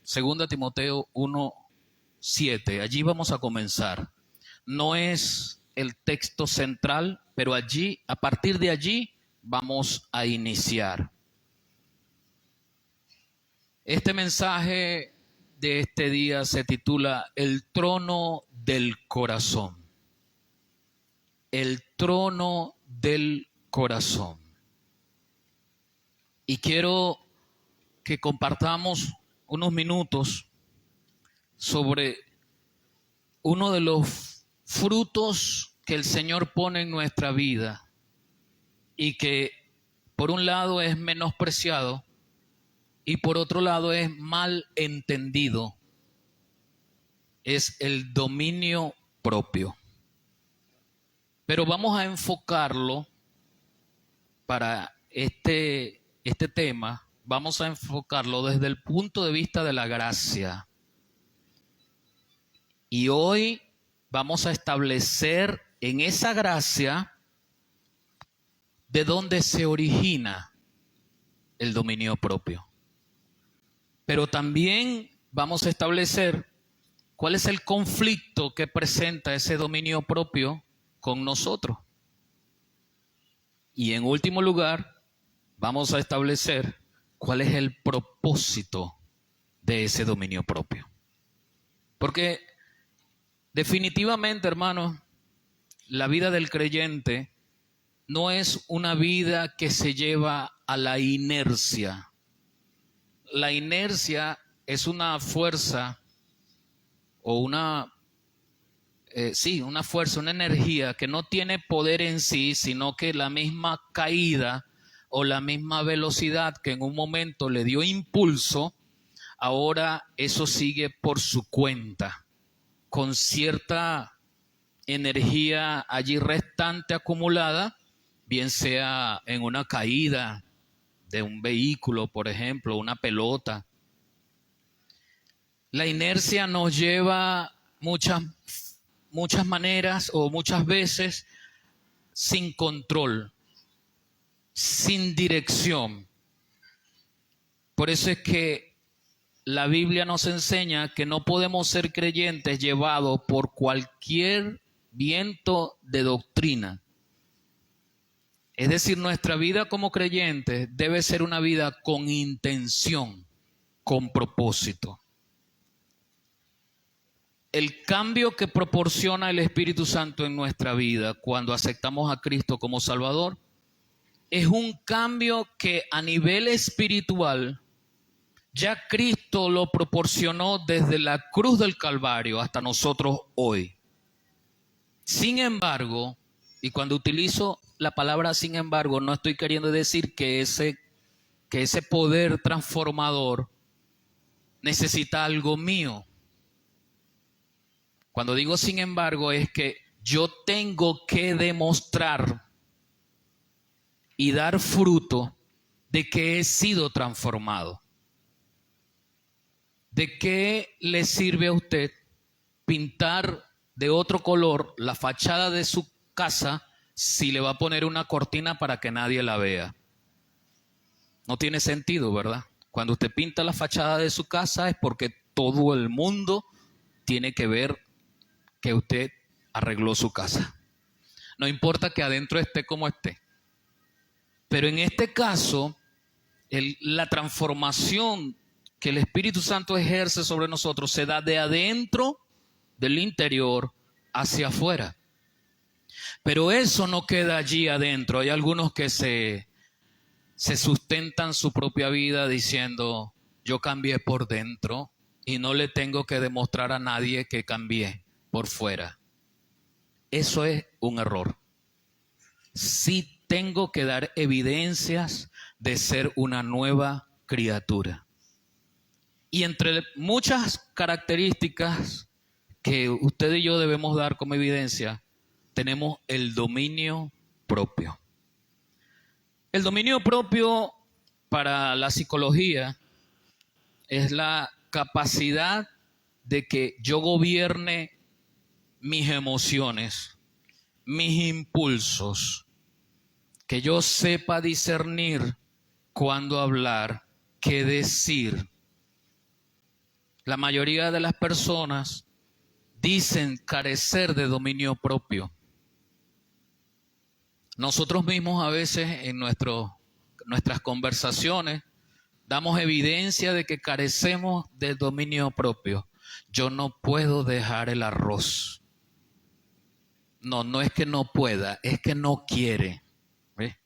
2 Timoteo 1:7. Allí vamos a comenzar. No es el texto central, pero allí, a partir de allí, vamos a iniciar. Este mensaje de este día se titula El trono del corazón. El trono del corazón. Y quiero que compartamos unos minutos sobre uno de los frutos que el Señor pone en nuestra vida y que por un lado es menospreciado y por otro lado es mal entendido. Es el dominio propio. Pero vamos a enfocarlo para este tema, vamos a enfocarlo desde el punto de vista de la gracia. Y hoy vamos a establecer en esa gracia de dónde se origina el dominio propio. Pero también vamos a establecer cuál es el conflicto que presenta ese dominio propio con nosotros. Y en último lugar, vamos a establecer cuál es el propósito de ese dominio propio. Porque definitivamente, hermanos, la vida del creyente no es una vida que se lleva a la inercia. La inercia es una fuerza o una fuerza, una energía que no tiene poder en sí, sino que la misma caída o la misma velocidad que en un momento le dio impulso, ahora eso sigue por su cuenta, con cierta energía allí restante acumulada, bien sea en una caída de un vehículo, por ejemplo, una pelota. La inercia nos lleva muchas maneras o muchas veces sin control, sin dirección. Por eso es que la Biblia nos enseña que no podemos ser creyentes llevados por cualquier viento de doctrina. Es decir, nuestra vida como creyentes debe ser una vida con intención, con propósito. El cambio que proporciona el Espíritu Santo en nuestra vida cuando aceptamos a Cristo como Salvador es un cambio que a nivel espiritual ya Cristo lo proporcionó desde la cruz del Calvario hasta nosotros hoy. Sin embargo, y cuando utilizo la palabra sin embargo, no estoy queriendo decir que ese poder transformador necesita algo mío. Cuando digo sin embargo es que yo tengo que demostrar y dar fruto de que he sido transformado. ¿De qué le sirve a usted pintar de otro color la fachada de su casa si le va a poner una cortina para que nadie la vea? No tiene sentido, ¿verdad? Cuando usted pinta la fachada de su casa es porque todo el mundo tiene que ver que usted arregló su casa. No importa que adentro esté como esté. Pero en este caso, la transformación que el Espíritu Santo ejerce sobre nosotros se da de adentro, del interior, hacia afuera. Pero eso no queda allí adentro. Hay algunos que se sustentan su propia vida diciendo, yo cambié por dentro y no le tengo que demostrar a nadie que cambié por fuera. Eso es un error. Sí tengo que dar evidencias de ser una nueva criatura. Y entre muchas características que usted y yo debemos dar como evidencia, tenemos el dominio propio. El dominio propio para la psicología es la capacidad de que yo gobierne mis emociones, mis impulsos, que yo sepa discernir cuándo hablar, qué decir. La mayoría de las personas dicen carecer de dominio propio. Nosotros mismos a veces en nuestras conversaciones damos evidencia de que carecemos de dominio propio. Yo no puedo dejar el arroz. No, no es que no pueda, es que no quiere. ¿Ve?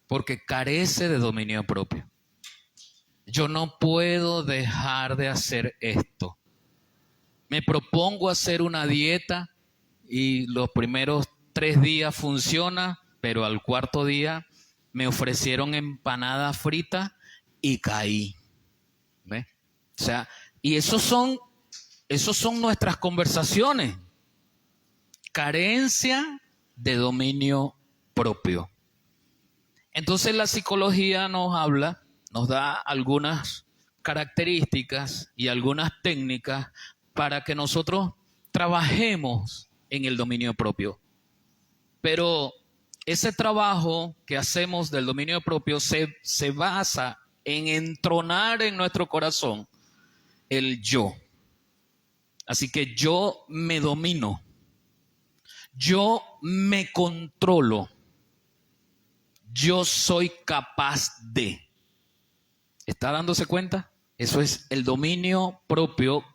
Porque carece de dominio propio. Yo no puedo dejar de hacer esto. Me propongo hacer una dieta y los primeros 3 días funciona, pero al cuarto día me ofrecieron empanada frita y caí. ¿Ve? O sea, y esos son nuestras conversaciones. Carencia de dominio propio. Entonces la psicología nos da algunas características y algunas técnicas para que nosotros trabajemos en el dominio propio. Pero ese trabajo que hacemos del dominio propio se basa en entronar en nuestro corazón el yo. Así que yo me domino, yo me controlo, yo soy capaz de. ¿Está dándose cuenta? Eso es el dominio propio,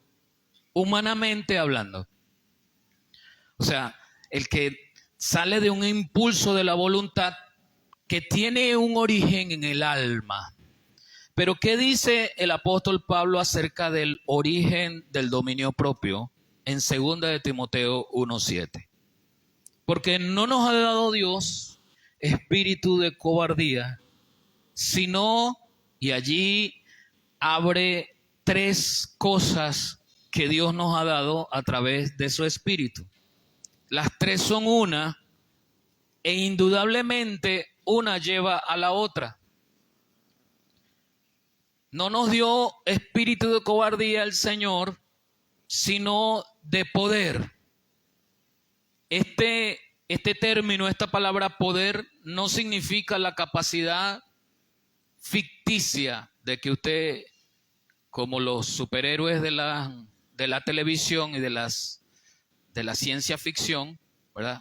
humanamente hablando. O sea, el que sale de un impulso de la voluntad que tiene un origen en el alma. Pero ¿qué dice el apóstol Pablo acerca del origen del dominio propio en 2 de Timoteo 1:7? Porque no nos ha dado Dios espíritu de cobardía, sino, y allí abre 3 cosas que Dios nos ha dado a través de su espíritu. Las 3 son una, e indudablemente una lleva a la otra. No nos dio espíritu de cobardía el Señor, sino de poder. Este término, esta palabra poder, no significa la capacidad ficticia de que usted, como los superhéroes de la televisión y de la ciencia ficción, ¿verdad?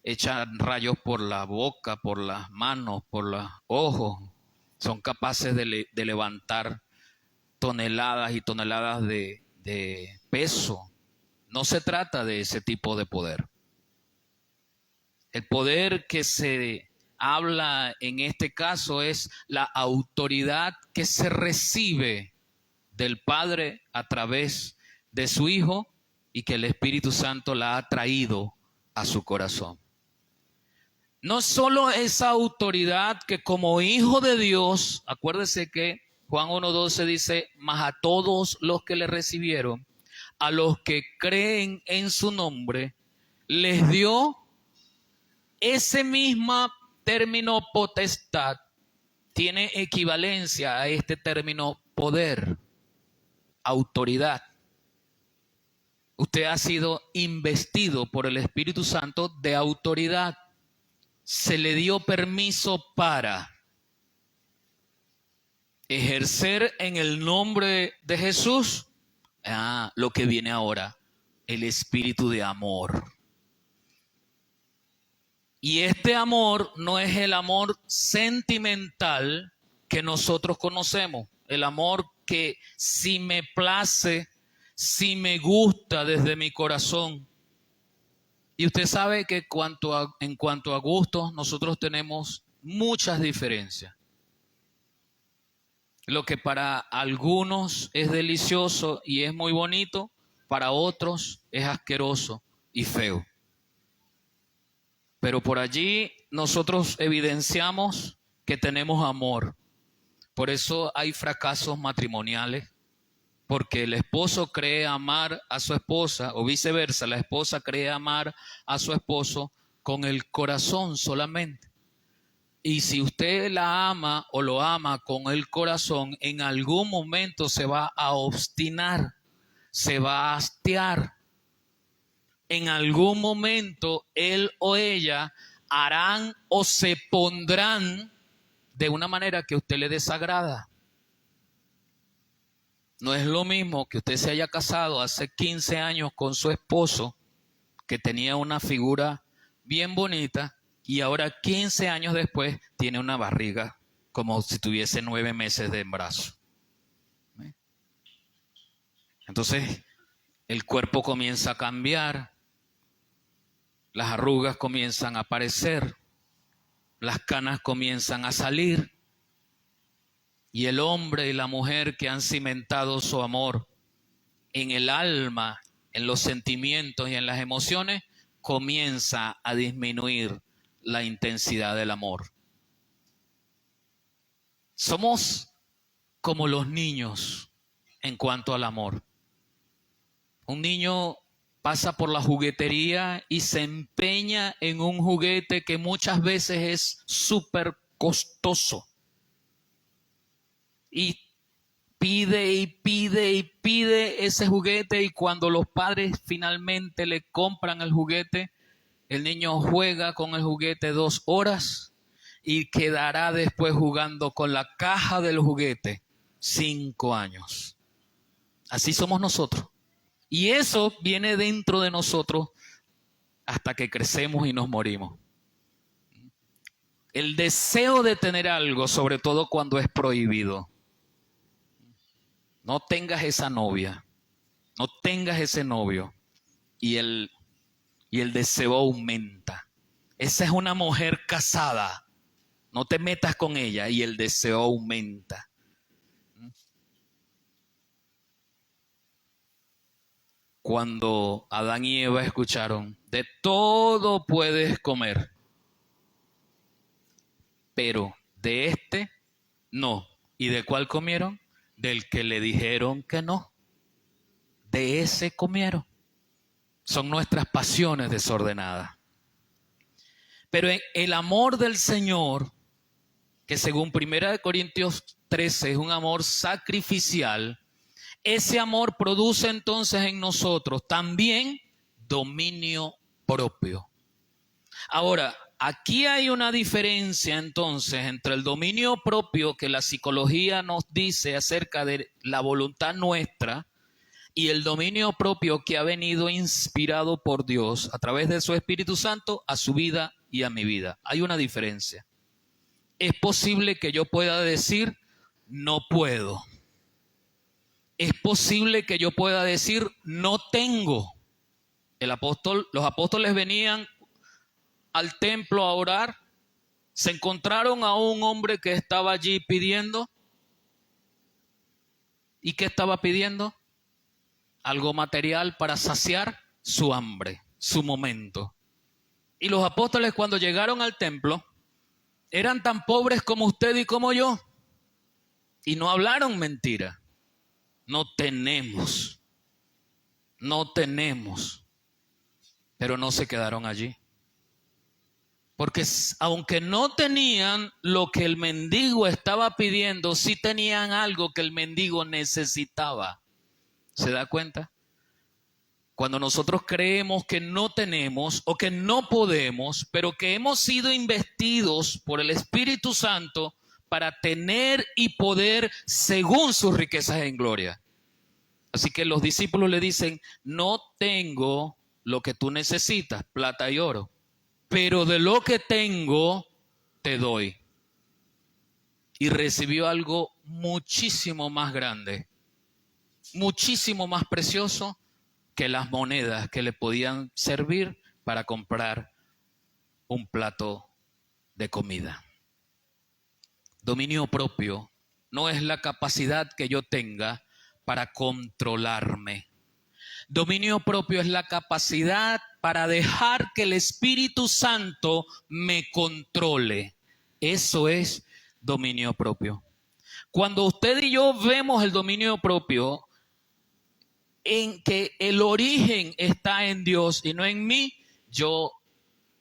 Echan rayos por la boca, por las manos, por los ojos. Son capaces de levantar toneladas y toneladas de peso. No se trata de ese tipo de poder. El poder que se habla en este caso es la autoridad que se recibe del Padre a través de su Hijo y que el Espíritu Santo la ha traído a su corazón. No solo esa autoridad que como hijo de Dios, acuérdese que Juan 1:12 dice, mas a todos los que le recibieron, a los que creen en su nombre, les dio ese mismo término potestad, tiene equivalencia a este término poder, autoridad. Usted ha sido investido por el Espíritu Santo de autoridad. Se le dio permiso para ejercer en el nombre de Jesús lo que viene ahora, el espíritu de amor. Y este amor no es el amor sentimental que nosotros conocemos, el amor que si me place, si me gusta desde mi corazón. Y usted sabe que en cuanto a gustos, nosotros tenemos muchas diferencias. Lo que para algunos es delicioso y es muy bonito, para otros es asqueroso y feo. Pero por allí nosotros evidenciamos que tenemos amor. Por eso hay fracasos matrimoniales, porque el esposo cree amar a su esposa o viceversa, la esposa cree amar a su esposo con el corazón solamente. Y si usted la ama o lo ama con el corazón, en algún momento se va a obstinar, se va a hastiar. En algún momento él o ella harán o se pondrán de una manera que a usted le desagrada. No es lo mismo que usted se haya casado hace 15 años con su esposo, que tenía una figura bien bonita, y ahora 15 años después tiene una barriga como si tuviese 9 meses de embarazo. Entonces, el cuerpo comienza a cambiar, las arrugas comienzan a aparecer, las canas comienzan a salir, y el hombre y la mujer que han cimentado su amor en el alma, en los sentimientos y en las emociones, comienza a disminuir la intensidad del amor. Somos como los niños en cuanto al amor. Un niño pasa por la juguetería y se empeña en un juguete que muchas veces es súper costoso. Y pide y pide y pide ese juguete, y cuando los padres finalmente le compran el juguete, el niño juega con el juguete 2 horas y quedará después jugando con la caja del juguete 5 años. Así somos nosotros. Y eso viene dentro de nosotros hasta que crecemos y nos morimos. El deseo de tener algo, sobre todo cuando es prohibido. No tengas esa novia, no tengas ese novio, y el deseo aumenta. Esa es una mujer casada, no te metas con ella, y el deseo aumenta. Cuando Adán y Eva escucharon, de todo puedes comer, pero de este no. ¿Y de cuál comieron? Del que le dijeron que no. De ese comieron. Son nuestras pasiones desordenadas. Pero el amor del Señor, que según 1 Corintios 13 es un amor sacrificial, ese amor produce entonces en nosotros también dominio propio. Ahora, aquí hay una diferencia entonces entre el dominio propio que la psicología nos dice acerca de la voluntad nuestra y el dominio propio que ha venido inspirado por Dios a través de su Espíritu Santo a su vida y a mi vida. Hay una diferencia. Es posible que yo pueda decir, no puedo. Es posible que yo pueda decir, no tengo. Los apóstoles venían al templo a orar, se encontraron a un hombre que estaba allí pidiendo. ¿Y qué estaba pidiendo? Algo material para saciar su hambre, su momento. Y los apóstoles, cuando llegaron al templo, eran tan pobres como usted y como yo, y no hablaron mentira. No tenemos, pero no se quedaron allí. Porque aunque no tenían lo que el mendigo estaba pidiendo, sí tenían algo que el mendigo necesitaba. ¿Se da cuenta? Cuando nosotros creemos que no tenemos o que no podemos, pero que hemos sido investidos por el Espíritu Santo para tener y poder según sus riquezas en gloria. Así que los discípulos le dicen, no tengo lo que tú necesitas, plata y oro, pero de lo que tengo te doy. Y recibió algo muchísimo más grande, muchísimo más precioso que las monedas que le podían servir para comprar un plato de comida. Dominio propio no es la capacidad que yo tenga para controlarme. Dominio propio es la capacidad para dejar que el Espíritu Santo me controle. Eso es dominio propio. Cuando usted y yo vemos el dominio propio, en que el origen está en Dios y no en mí, yo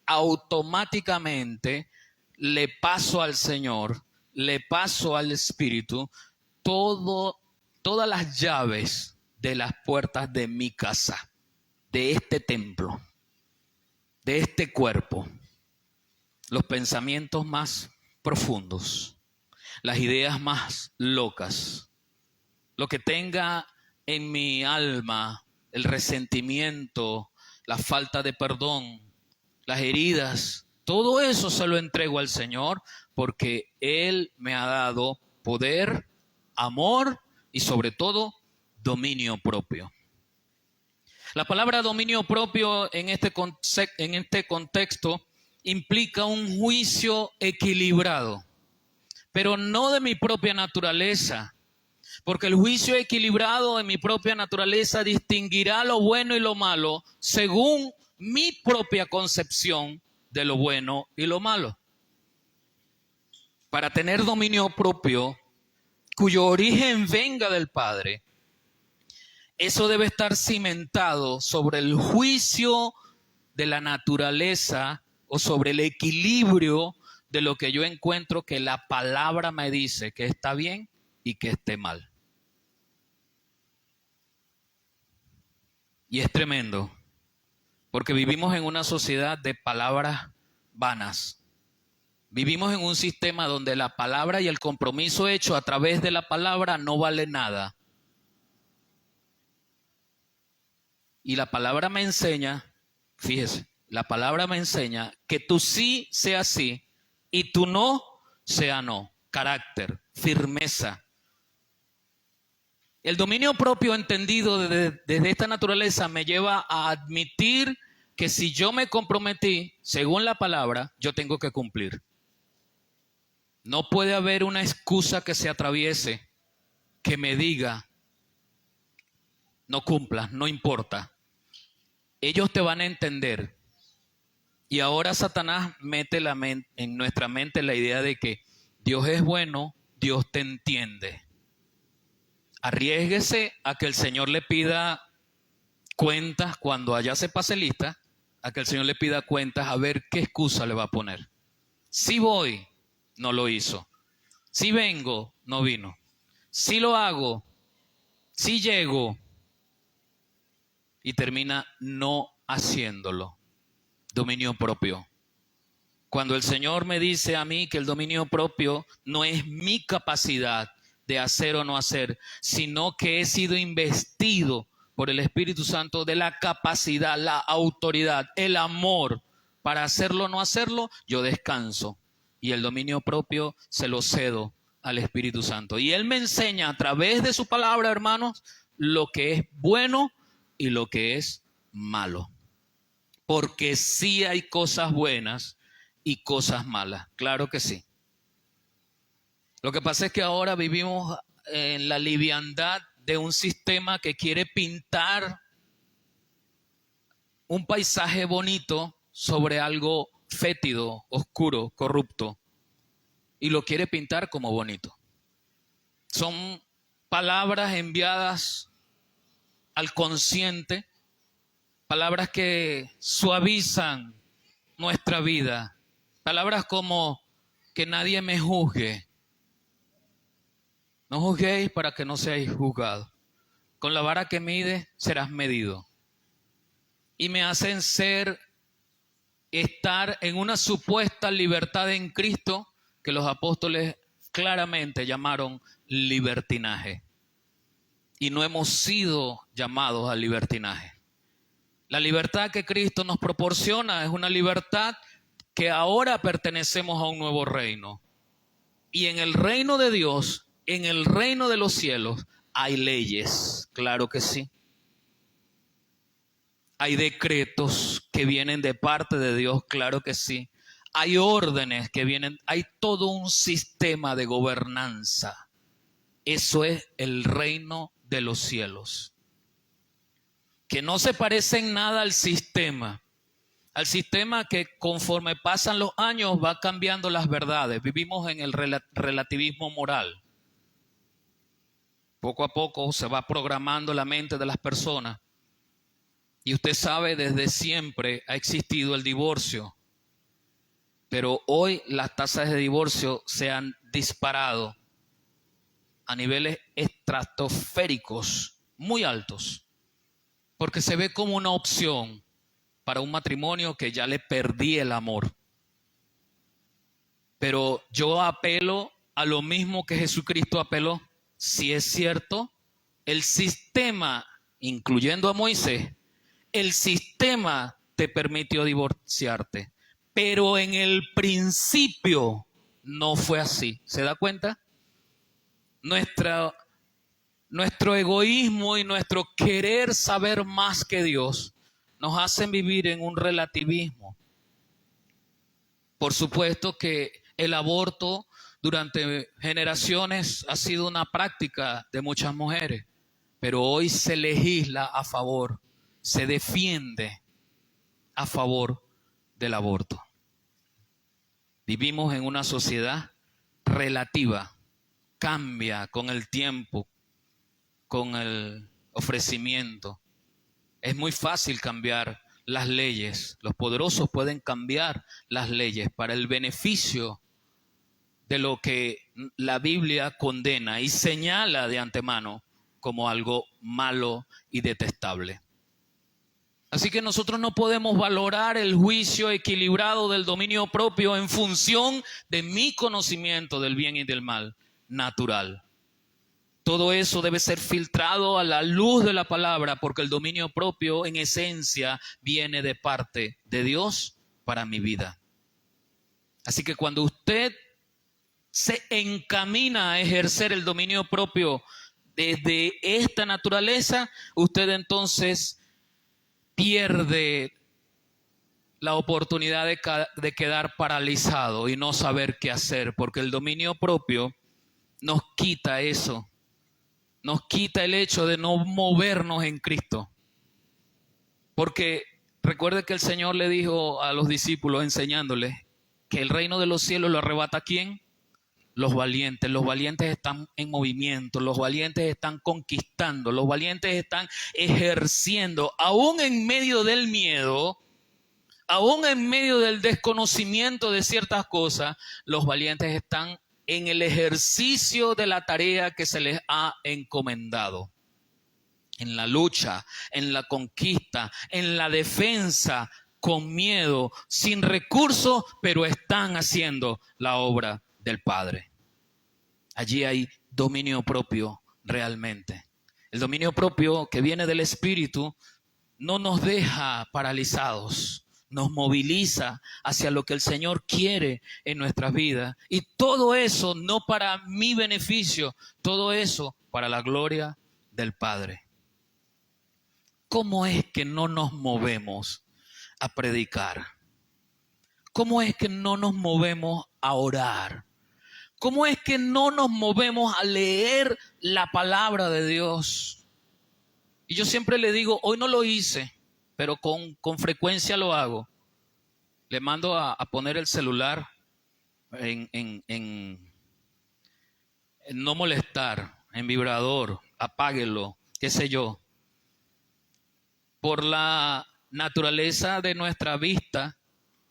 automáticamente le paso al Señor, le paso al Espíritu todas las llaves de las puertas de mi casa, de este templo, de este cuerpo, los pensamientos más profundos, las ideas más locas, lo que tenga en mi alma, el resentimiento, la falta de perdón, las heridas, todo eso se lo entrego al Señor porque Él me ha dado poder, amor y sobre todo dominio propio. La palabra dominio propio en este contexto implica un juicio equilibrado, pero no de mi propia naturaleza, porque el juicio equilibrado de mi propia naturaleza distinguirá lo bueno y lo malo según mi propia concepción de lo bueno y lo malo. Para tener dominio propio, cuyo origen venga del Padre, eso debe estar cimentado sobre el juicio de la naturaleza o sobre el equilibrio de lo que yo encuentro que la palabra me dice que está bien y que esté mal. Y es tremendo, porque vivimos en una sociedad de palabras vanas. Vivimos en un sistema donde la palabra y el compromiso hecho a través de la palabra no vale nada. Y la palabra me enseña, fíjese, la palabra me enseña que tu sí sea sí y tu no sea no. Carácter, firmeza. El dominio propio entendido desde esta naturaleza me lleva a admitir que si yo me comprometí, según la palabra, yo tengo que cumplir. No puede haber una excusa que se atraviese, que me diga, no cumplas, no importa. Ellos te van a entender. Y ahora Satanás mete en nuestra mente la idea de que Dios es bueno, Dios te entiende. Arriésguese a que el Señor le pida cuentas cuando allá se pase lista, a que el Señor le pida cuentas a ver qué excusa le va a poner. Si voy, no lo hizo. Si vengo, no vino. Si lo hago, si llego, y termina no haciéndolo. Dominio propio. Cuando el Señor me dice a mí que el dominio propio no es mi capacidad de hacer o no hacer, sino que he sido investido por el Espíritu Santo de la capacidad, la autoridad, el amor para hacerlo o no hacerlo, yo descanso. Y el dominio propio se lo cedo al Espíritu Santo. Y Él me enseña a través de su palabra, hermanos, lo que es bueno y lo que es malo. Porque sí hay cosas buenas y cosas malas, claro que sí. Lo que pasa es que ahora vivimos en la liviandad de un sistema que quiere pintar un paisaje bonito sobre algo fétido, oscuro, corrupto, y lo quiere pintar como bonito. Son palabras enviadas al consciente, palabras que suavizan nuestra vida, palabras como que nadie me juzgue. No juzguéis para que no seáis juzgados. Con la vara que mides serás medido. Y me hacen estar en una supuesta libertad en Cristo que los apóstoles claramente llamaron libertinaje. Y no hemos sido llamados al libertinaje. La libertad que Cristo nos proporciona es una libertad que ahora pertenecemos a un nuevo reino. Y en el reino de Dios, en el reino de los cielos, hay leyes, claro que sí. Hay decretos que vienen de parte de Dios, claro que sí. Hay órdenes que vienen, hay todo un sistema de gobernanza. Eso es el reino de los cielos. Que no se parece en nada al sistema que conforme pasan los años va cambiando las verdades. Vivimos en el relativismo moral. Poco a poco se va programando la mente de las personas. Y usted sabe, desde siempre ha existido el divorcio. Pero hoy las tasas de divorcio se han disparado a niveles estratosféricos muy altos. Porque se ve como una opción para un matrimonio que ya le perdí el amor. Pero yo apelo a lo mismo que Jesucristo apeló. Si es cierto, El sistema, incluyendo a Moisés, el sistema te permitió divorciarte, pero en el principio no fue así. ¿Se da cuenta? Nuestro egoísmo y nuestro querer saber más que Dios nos hacen vivir en un relativismo. Por supuesto que el aborto durante generaciones ha sido una práctica de muchas mujeres, pero hoy se legisla a favor, se defiende a favor del aborto. Vivimos en una sociedad relativa, cambia con el tiempo, con el ofrecimiento. Es muy fácil cambiar las leyes. Los poderosos pueden cambiar las leyes para el beneficio de lo que la Biblia condena y señala de antemano como algo malo y detestable. Así que nosotros no podemos valorar el juicio equilibrado del dominio propio en función de mi conocimiento del bien y del mal natural. Todo eso debe ser filtrado a la luz de la palabra, porque el dominio propio en esencia viene de parte de Dios para mi vida. Así que cuando usted se encamina a ejercer el dominio propio desde esta naturaleza, usted entonces pierde la oportunidad de quedar paralizado y no saber qué hacer, porque el dominio propio nos quita eso. Nos quita el hecho de no movernos en Cristo. Porque recuerde que el Señor le dijo a los discípulos enseñándoles que el reino de los cielos lo arrebata ¿quién? Los valientes. Los valientes están en movimiento, los valientes están conquistando, los valientes están ejerciendo, aún en medio del miedo, aún en medio del desconocimiento de ciertas cosas, los valientes están en el ejercicio de la tarea que se les ha encomendado. En la lucha, en la conquista, en la defensa, con miedo, sin recursos, pero están haciendo la obra del Padre. Allí hay dominio propio realmente. El dominio propio que viene del Espíritu no nos deja paralizados, nos moviliza hacia lo que el Señor quiere en nuestras vidas. Y todo eso no para mi beneficio, todo eso para la gloria del Padre. ¿Cómo es que no nos movemos a predicar? ¿Cómo es que no nos movemos a orar? ¿Cómo es que no nos movemos a leer la palabra de Dios? Y yo siempre le digo, hoy no lo hice, pero con frecuencia lo hago. Le mando a poner el celular en no molestar, en vibrador, apáguelo, qué sé yo. Por la naturaleza de nuestra vista,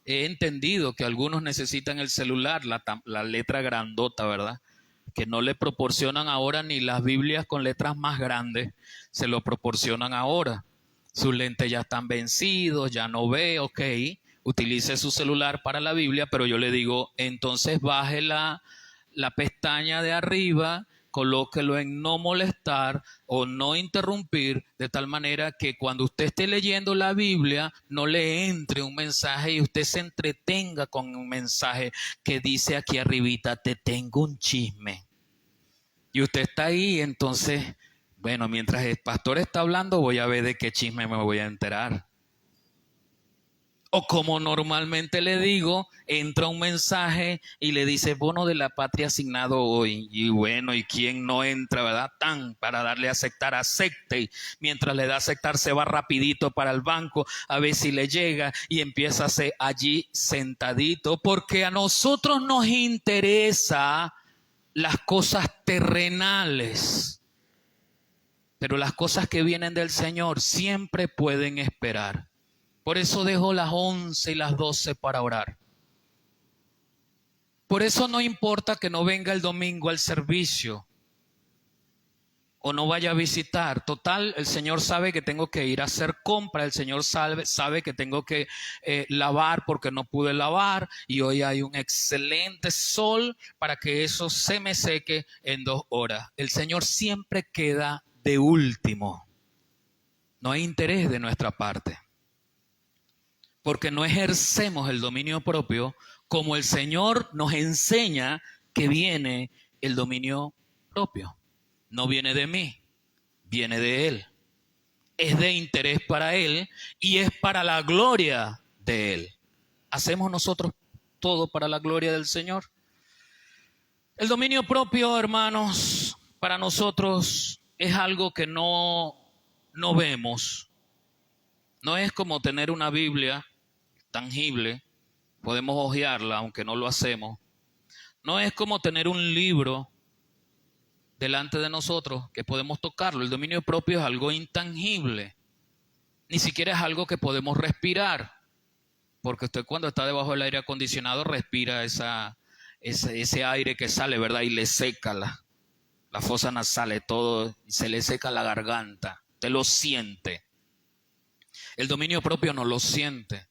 he entendido que algunos necesitan el celular, la letra grandota, ¿verdad? Que no le proporcionan ahora ni las Biblias con letras más grandes, se lo proporcionan ahora. Sus lentes ya están vencidos, ya no ve, ok, utilice su celular para la Biblia, pero yo le digo, entonces baje la pestaña de arriba, colóquelo en no molestar o no interrumpir, de tal manera que cuando usted esté leyendo la Biblia no le entre un mensaje y usted se entretenga con un mensaje que dice aquí arribita, te tengo un chisme. Y usted está ahí, entonces, bueno, mientras el pastor está hablando voy a ver de qué chisme me voy a enterar. O como normalmente le digo, entra un mensaje y le dice bono de la patria asignado hoy. Y bueno, ¿y quién no entra, verdad? Para darle a aceptar, acepte. Y mientras le da a aceptar, se va rapidito para el banco a ver si le llega y empieza a ser allí sentadito. Porque a nosotros nos interesa las cosas terrenales. Pero las cosas que vienen del Señor siempre pueden esperar. Por eso dejo las 11 y las 12 para orar. Por eso no importa que no venga el domingo al servicio o no vaya a visitar. Total, el Señor sabe que tengo que ir a hacer compra. El Señor sabe que tengo que lavar porque no pude lavar. Y hoy hay un excelente sol para que eso se me seque en 2 horas. El Señor siempre queda de último. No hay interés de nuestra parte. Porque no ejercemos el dominio propio como el Señor nos enseña que viene el dominio propio. No viene de mí, viene de Él. Es de interés para Él y es para la gloria de Él. ¿Hacemos nosotros todo para la gloria del Señor? El dominio propio, hermanos, para nosotros es algo que no vemos. No es como tener una Biblia tangible, podemos hojearla aunque no lo hacemos. No es como tener un libro delante de nosotros que podemos tocarlo. El dominio propio es algo intangible. Ni siquiera es algo que podemos respirar. Porque usted cuando está debajo del aire acondicionado respira ese aire que sale, ¿verdad? Y le seca la fosa nasal, todo, y se le seca la garganta. Usted lo siente. El dominio propio no lo siente.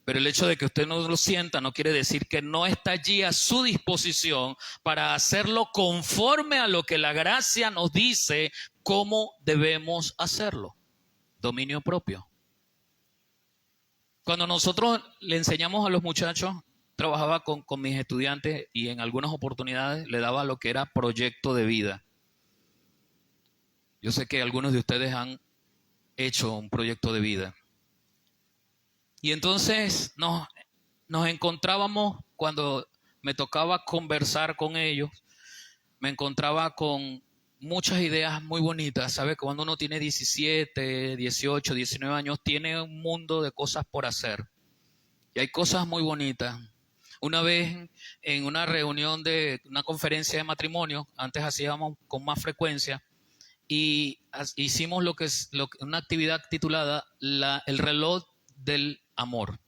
Pero el hecho de que usted no lo sienta no quiere decir que no está allí a su disposición para hacerlo conforme a lo que la gracia nos dice cómo debemos hacerlo. Dominio propio. Cuando nosotros le enseñamos a los muchachos, trabajaba con mis estudiantes y en algunas oportunidades le daba lo que era proyecto de vida. Yo sé que algunos de ustedes han hecho un proyecto de vida. Y entonces nos encontrábamos, cuando me tocaba conversar con ellos, me encontraba con muchas ideas muy bonitas. ¿Sabe? Cuando uno tiene 17, 18, 19 años, tiene un mundo de cosas por hacer. Y hay cosas muy bonitas. Una vez en una reunión de una conferencia de matrimonio, antes hacíamos con más frecuencia, y hicimos una actividad titulada el reloj del amor.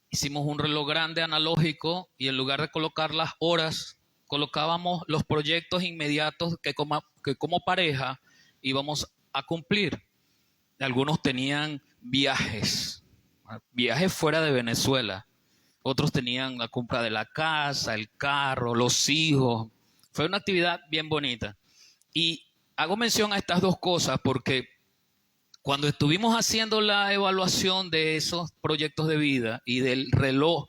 Hicimos un reloj grande analógico y en lugar de colocar las horas, colocábamos los proyectos inmediatos que como pareja íbamos a cumplir. Algunos tenían viajes fuera de Venezuela. Otros tenían la compra de la casa, el carro, los hijos. Fue una actividad bien bonita. Y hago mención a estas dos cosas porque cuando estuvimos haciendo la evaluación de esos proyectos de vida y del reloj,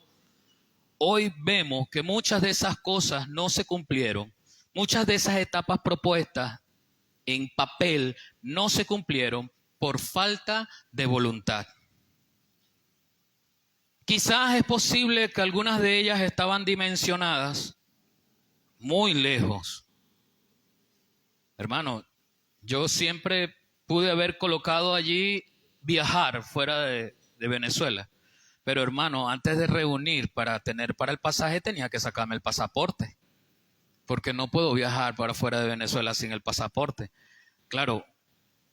hoy vemos que muchas de esas cosas no se cumplieron. Muchas de esas etapas propuestas en papel no se cumplieron por falta de voluntad. Quizás es posible que algunas de ellas estaban dimensionadas muy lejos. Hermano, yo siempre pude haber colocado allí viajar fuera de Venezuela. Pero hermano, antes de reunir para el pasaje tenía que sacarme el pasaporte. Porque no puedo viajar para fuera de Venezuela sin el pasaporte. Claro,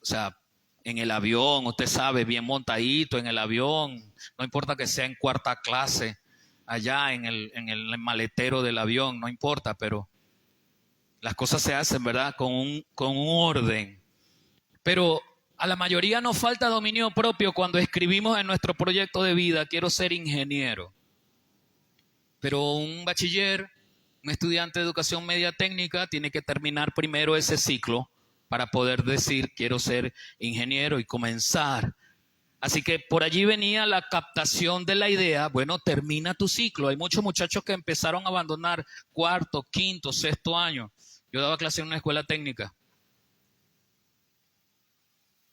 o sea, en el avión, usted sabe, bien montadito en el avión, no importa que sea en cuarta clase, allá en el maletero del avión, no importa, pero las cosas se hacen, ¿verdad? Con un orden. Pero a la mayoría nos falta dominio propio cuando escribimos en nuestro proyecto de vida, quiero ser ingeniero. Pero un bachiller, un estudiante de educación media técnica, tiene que terminar primero ese ciclo para poder decir quiero ser ingeniero y comenzar. Así que por allí venía la captación de la idea, bueno, termina tu ciclo. Hay muchos muchachos que empezaron a abandonar cuarto, quinto, sexto año. Yo daba clase en una escuela técnica.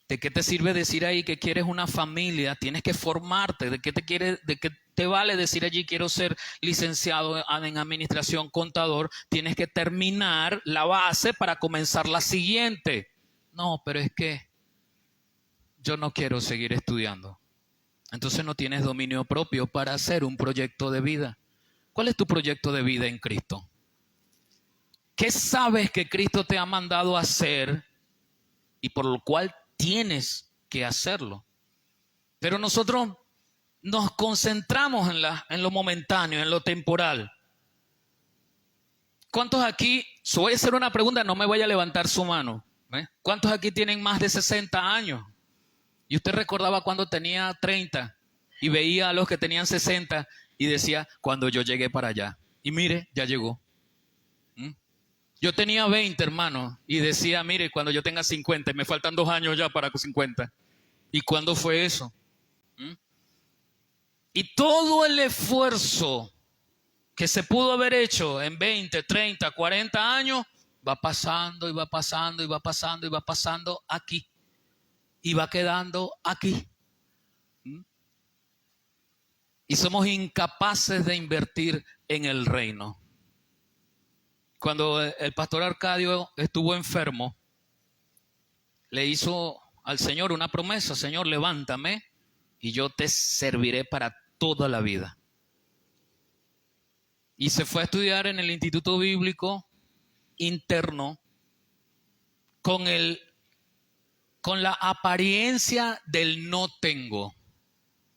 ¿De qué te sirve decir ahí que quieres una familia? Tienes que formarte. ¿De qué te vale decir allí quiero ser licenciado en administración, contador? Tienes que terminar la base para comenzar la siguiente. No, pero es que yo no quiero seguir estudiando. Entonces no tienes dominio propio para hacer un proyecto de vida. ¿Cuál es tu proyecto de vida en Cristo? ¿Qué sabes que Cristo te ha mandado a hacer y por lo cual tienes que hacerlo? Pero nosotros nos concentramos en lo momentáneo, en lo temporal. ¿Cuántos aquí, voy a hacer una pregunta, no me vaya a levantar su mano, ¿cuántos aquí tienen más de 60 años? Y usted recordaba cuando tenía 30 y veía a los que tenían 60 y decía, cuando yo llegué para allá. Y mire, ya llegó. Yo tenía 20, hermano, y decía, mire, cuando yo tenga 50, me faltan 2 años ya para 50. ¿Y cuándo fue eso? ¿Mm? Y todo el esfuerzo que se pudo haber hecho en 20, 30, 40 años, va pasando y va pasando y va pasando y va pasando aquí. Y va quedando aquí. ¿Mm? Y somos incapaces de invertir en el reino. Cuando el pastor Arcadio estuvo enfermo, le hizo al Señor una promesa: Señor, levántame y yo te serviré para toda la vida. Y se fue a estudiar en el Instituto Bíblico Interno con la apariencia del no tengo.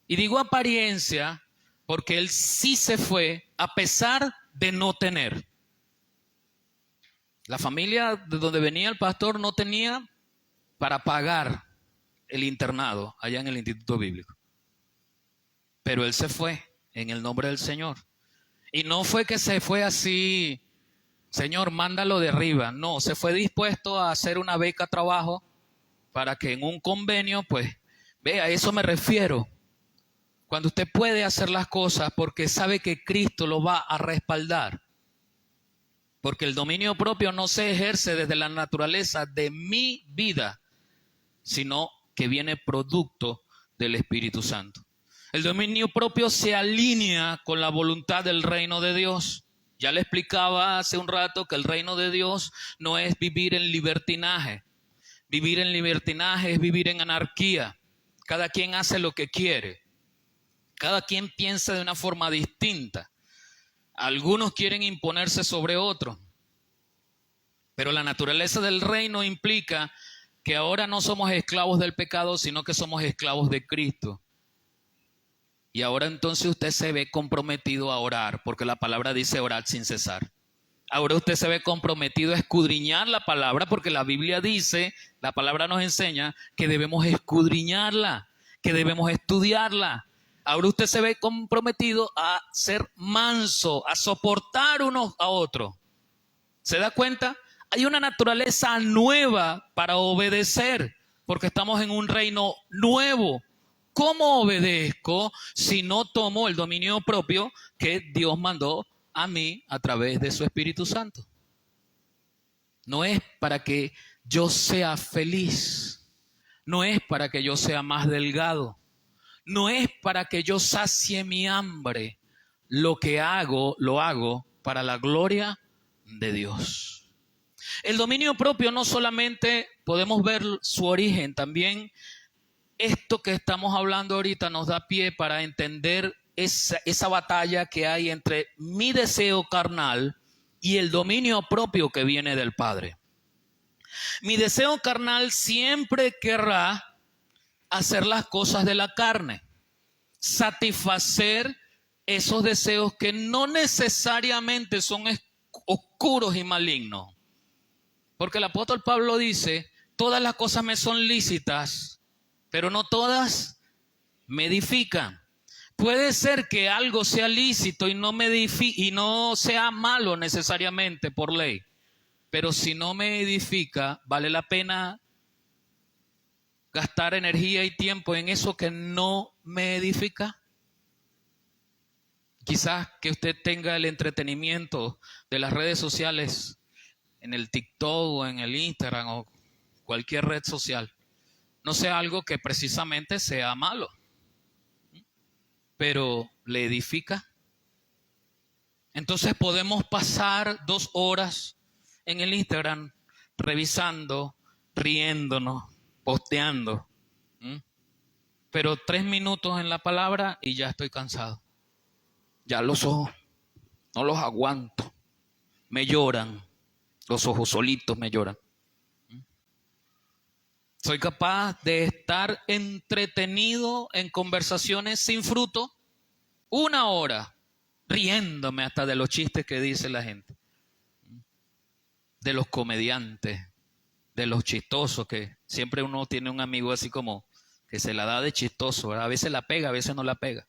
Y digo apariencia porque él sí se fue a pesar de no tener. La familia de donde venía el pastor no tenía para pagar el internado allá en el Instituto Bíblico. Pero él se fue en el nombre del Señor. Y no fue que se fue así, Señor, mándalo de arriba. No, se fue dispuesto a hacer una beca trabajo para que en un convenio, pues, vea, a eso me refiero. Cuando usted puede hacer las cosas porque sabe que Cristo lo va a respaldar. Porque el dominio propio no se ejerce desde la naturaleza de mi vida, sino que viene producto del Espíritu Santo. El dominio propio se alinea con la voluntad del reino de Dios. Ya le explicaba hace un rato que el reino de Dios no es vivir en libertinaje. Vivir en libertinaje es vivir en anarquía. Cada quien hace lo que quiere. Cada quien piensa de una forma distinta. Algunos quieren imponerse sobre otros. Pero la naturaleza del reino implica que ahora no somos esclavos del pecado, sino que somos esclavos de Cristo. Y ahora entonces usted se ve comprometido a orar, porque la palabra dice orar sin cesar. Ahora usted se ve comprometido a escudriñar la palabra, porque la Biblia dice, la palabra nos enseña que debemos escudriñarla, que debemos estudiarla. Ahora usted se ve comprometido a ser manso, a soportar unos a otros. ¿Se da cuenta? Hay una naturaleza nueva para obedecer, porque estamos en un reino nuevo. ¿Cómo obedezco si no tomo el dominio propio que Dios mandó a mí a través de su Espíritu Santo? No es para que yo sea feliz, no es para que yo sea más delgado, no es para que yo sacie mi hambre. Lo que hago, lo hago para la gloria de Dios. El dominio propio no solamente podemos ver su origen, también esto que estamos hablando ahorita nos da pie para entender esa batalla que hay entre mi deseo carnal y el dominio propio que viene del Padre. Mi deseo carnal siempre querrá hacer las cosas de la carne, satisfacer esos deseos que no necesariamente son oscuros y malignos. Porque el apóstol Pablo dice, todas las cosas me son lícitas, pero no todas me edifican. Puede ser que algo sea lícito y no sea malo necesariamente por ley, pero si no me edifica, ¿vale la pena gastar energía y tiempo en eso que no me edifica? Quizás que usted tenga el entretenimiento de las redes sociales, en el TikTok o en el Instagram o cualquier red social, no sea algo que precisamente sea malo, pero le edifica. Entonces podemos pasar 2 horas en el Instagram revisando, riéndonos, posteando, pero 3 minutos en la palabra y ya estoy cansado. Ya los ojos no los aguanto, me lloran, los ojos solitos me lloran. Soy capaz de estar entretenido en conversaciones sin fruto 1 hora, riéndome hasta de los chistes que dice la gente, de los comediantes, de los chistosos, que siempre uno tiene un amigo así como que se la da de chistoso, ¿verdad? A veces la pega, a veces no la pega.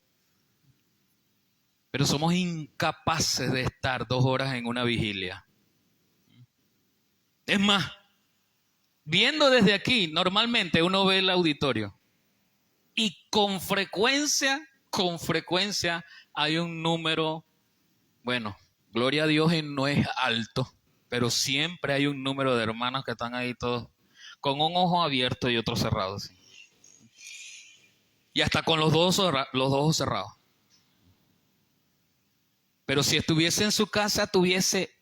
Pero somos incapaces de estar 2 horas en una vigilia. Es más, viendo desde aquí, normalmente uno ve el auditorio y con frecuencia hay un número, bueno, gloria a Dios y no es alto, pero siempre hay un número de hermanos que están ahí todos con un ojo abierto y otro cerrado. ¿Sí? Y hasta con los dos ojos cerrados. Pero si estuviese en su casa, tuviese...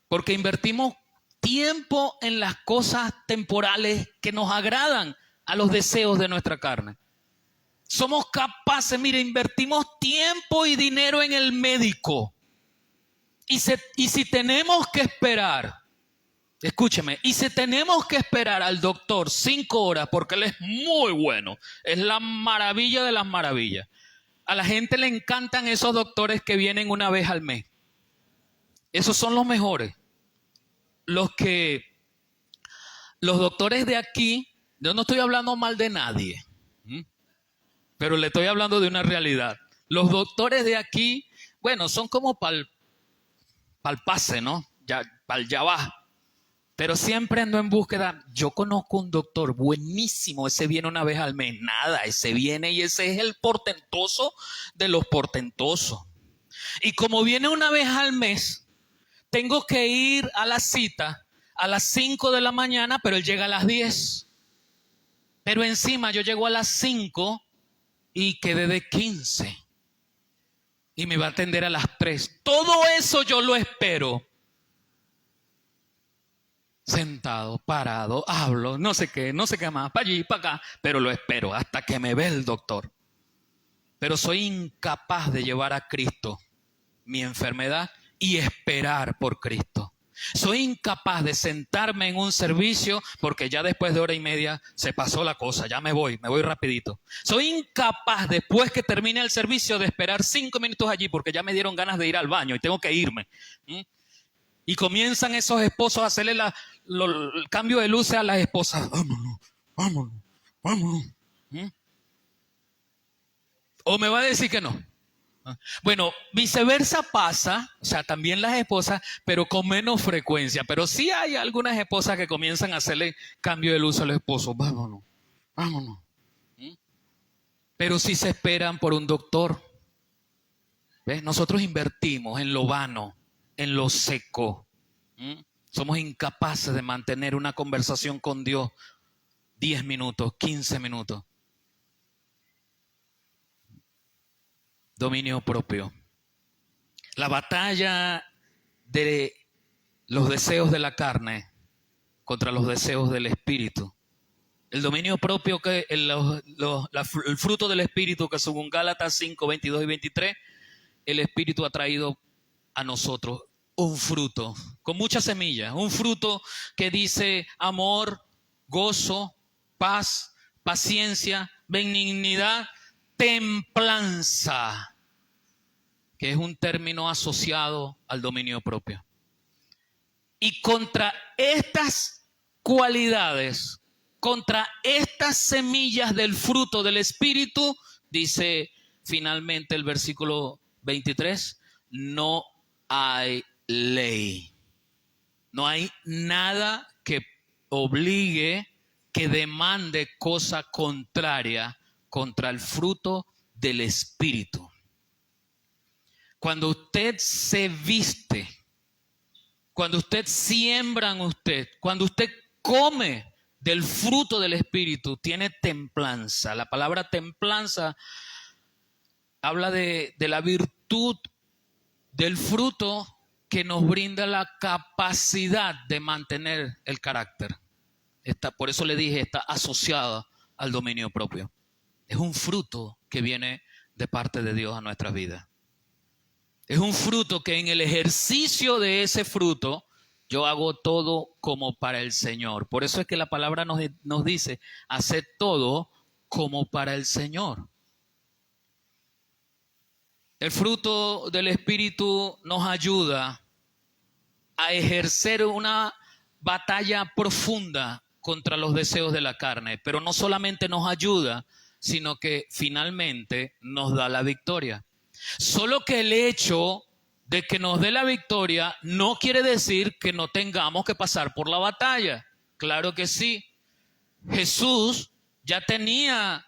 Porque invertimos tiempo en las cosas temporales que nos agradan a los deseos de nuestra carne. Somos capaces, mire, invertimos tiempo y dinero en el médico. Y si tenemos que esperar, escúcheme, y si tenemos que esperar al doctor 5 horas, porque él es muy bueno, es la maravilla de las maravillas. A la gente le encantan esos doctores que vienen una vez al mes. Esos son los mejores. Los doctores de aquí, yo no estoy hablando mal de nadie, pero le estoy hablando de una realidad. Los doctores de aquí, bueno, son como para el pase, ¿no? Para el ya va. Pero siempre ando en búsqueda. Yo conozco un doctor buenísimo, ese viene una vez al mes. Nada, ese viene y ese es el portentoso de los portentosos. Y como viene una vez al mes, tengo que ir a la cita a las 5 de la mañana, pero él llega a las 10. Pero encima yo llego a las 5 y quedé de 15. Y me va a atender a las 3. Todo eso yo lo espero. Sentado, parado, hablo, no sé qué más, para allí, para acá, pero lo espero hasta que me ve el doctor. Pero soy incapaz de llevar a Cristo mi enfermedad y esperar por Cristo. Soy incapaz de sentarme en un servicio porque ya después de 1 hora y media se pasó la cosa, ya me voy rapidito. Soy incapaz después que termine el servicio de esperar 5 minutos allí porque ya me dieron ganas de ir al baño y tengo que irme. Y comienzan esos esposos a hacerle el cambio de luces a las esposas. Vámonos. ¿O me va a decir que no? Bueno, viceversa pasa, o sea, también las esposas, pero con menos frecuencia. Pero sí hay algunas esposas que comienzan a hacerle cambio de luz a los esposos. Vámonos. Pero sí se esperan por un doctor. ¿Ves? Nosotros invertimos en lo vano, en lo seco. Somos incapaces de mantener una conversación con Dios 10 minutos, 15 minutos. Dominio propio. La batalla de los deseos de la carne contra los deseos del espíritu. El dominio propio, que el fruto del espíritu, que según Gálatas 5, 22 y 23, el espíritu ha traído a nosotros un fruto con muchas semillas, un fruto que dice amor, gozo, paz, paciencia, benignidad, templanza, que es un término asociado al dominio propio. Y contra estas cualidades, contra estas semillas del fruto del Espíritu, dice finalmente el versículo 23, no hay ley. No hay nada que obligue, que demande cosa contraria contra el fruto del Espíritu. Cuando usted se viste, cuando usted siembra en usted, cuando usted come del fruto del Espíritu, tiene templanza. La palabra templanza habla de la virtud del fruto que nos brinda la capacidad de mantener el carácter. Por eso le dije, está asociada al dominio propio. Es un fruto que viene de parte de Dios a nuestras vidas. Es un fruto que en el ejercicio de ese fruto yo hago todo como para el Señor. Por eso es que la palabra nos dice, haced todo como para el Señor. El fruto del Espíritu nos ayuda a ejercer una batalla profunda contra los deseos de la carne. Pero no solamente nos ayuda, sino que finalmente nos da la victoria. Solo que el hecho de que nos dé la victoria no quiere decir que no tengamos que pasar por la batalla. Claro que sí. Jesús ya tenía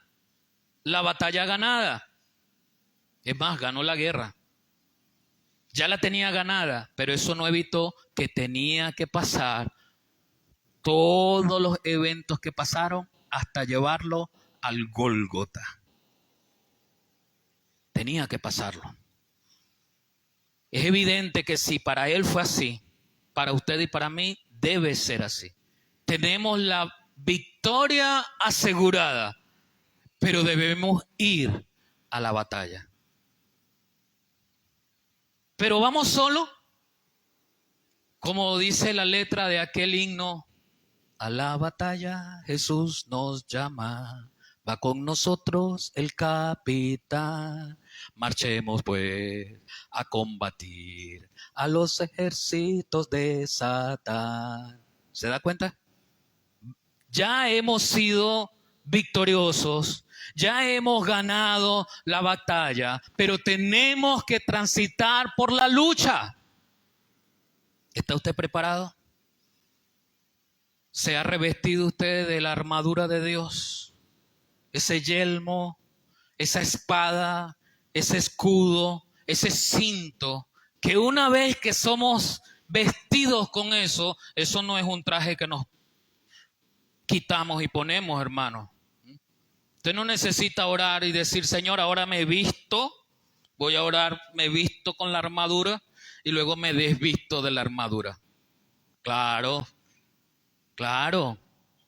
la batalla ganada. Es más, ganó la guerra. Ya la tenía ganada, pero eso no evitó que tenía que pasar todos los eventos que pasaron hasta llevarlo al Gólgota. Tenía que pasarlo. Es evidente que si para él fue así, para usted y para mí debe ser así. Tenemos la victoria asegurada, pero debemos ir a la batalla. Pero vamos solo, como dice la letra de aquel himno, a la batalla Jesús nos llama, va con nosotros el capitán. Marchemos pues a combatir a los ejércitos de Satán. ¿Se da cuenta? Ya hemos sido victoriosos, ya hemos ganado la batalla, pero tenemos que transitar por la lucha. ¿Está usted preparado? ¿Se ha revestido usted de la armadura de Dios? Ese yelmo, esa espada, ese escudo, ese cinto, que una vez que somos vestidos con eso, eso no es un traje que nos quitamos y ponemos, hermano. Usted no necesita orar y decir, Señor, ahora me he visto, voy a orar, me he visto con la armadura y luego me desvisto de la armadura. Claro. Claro,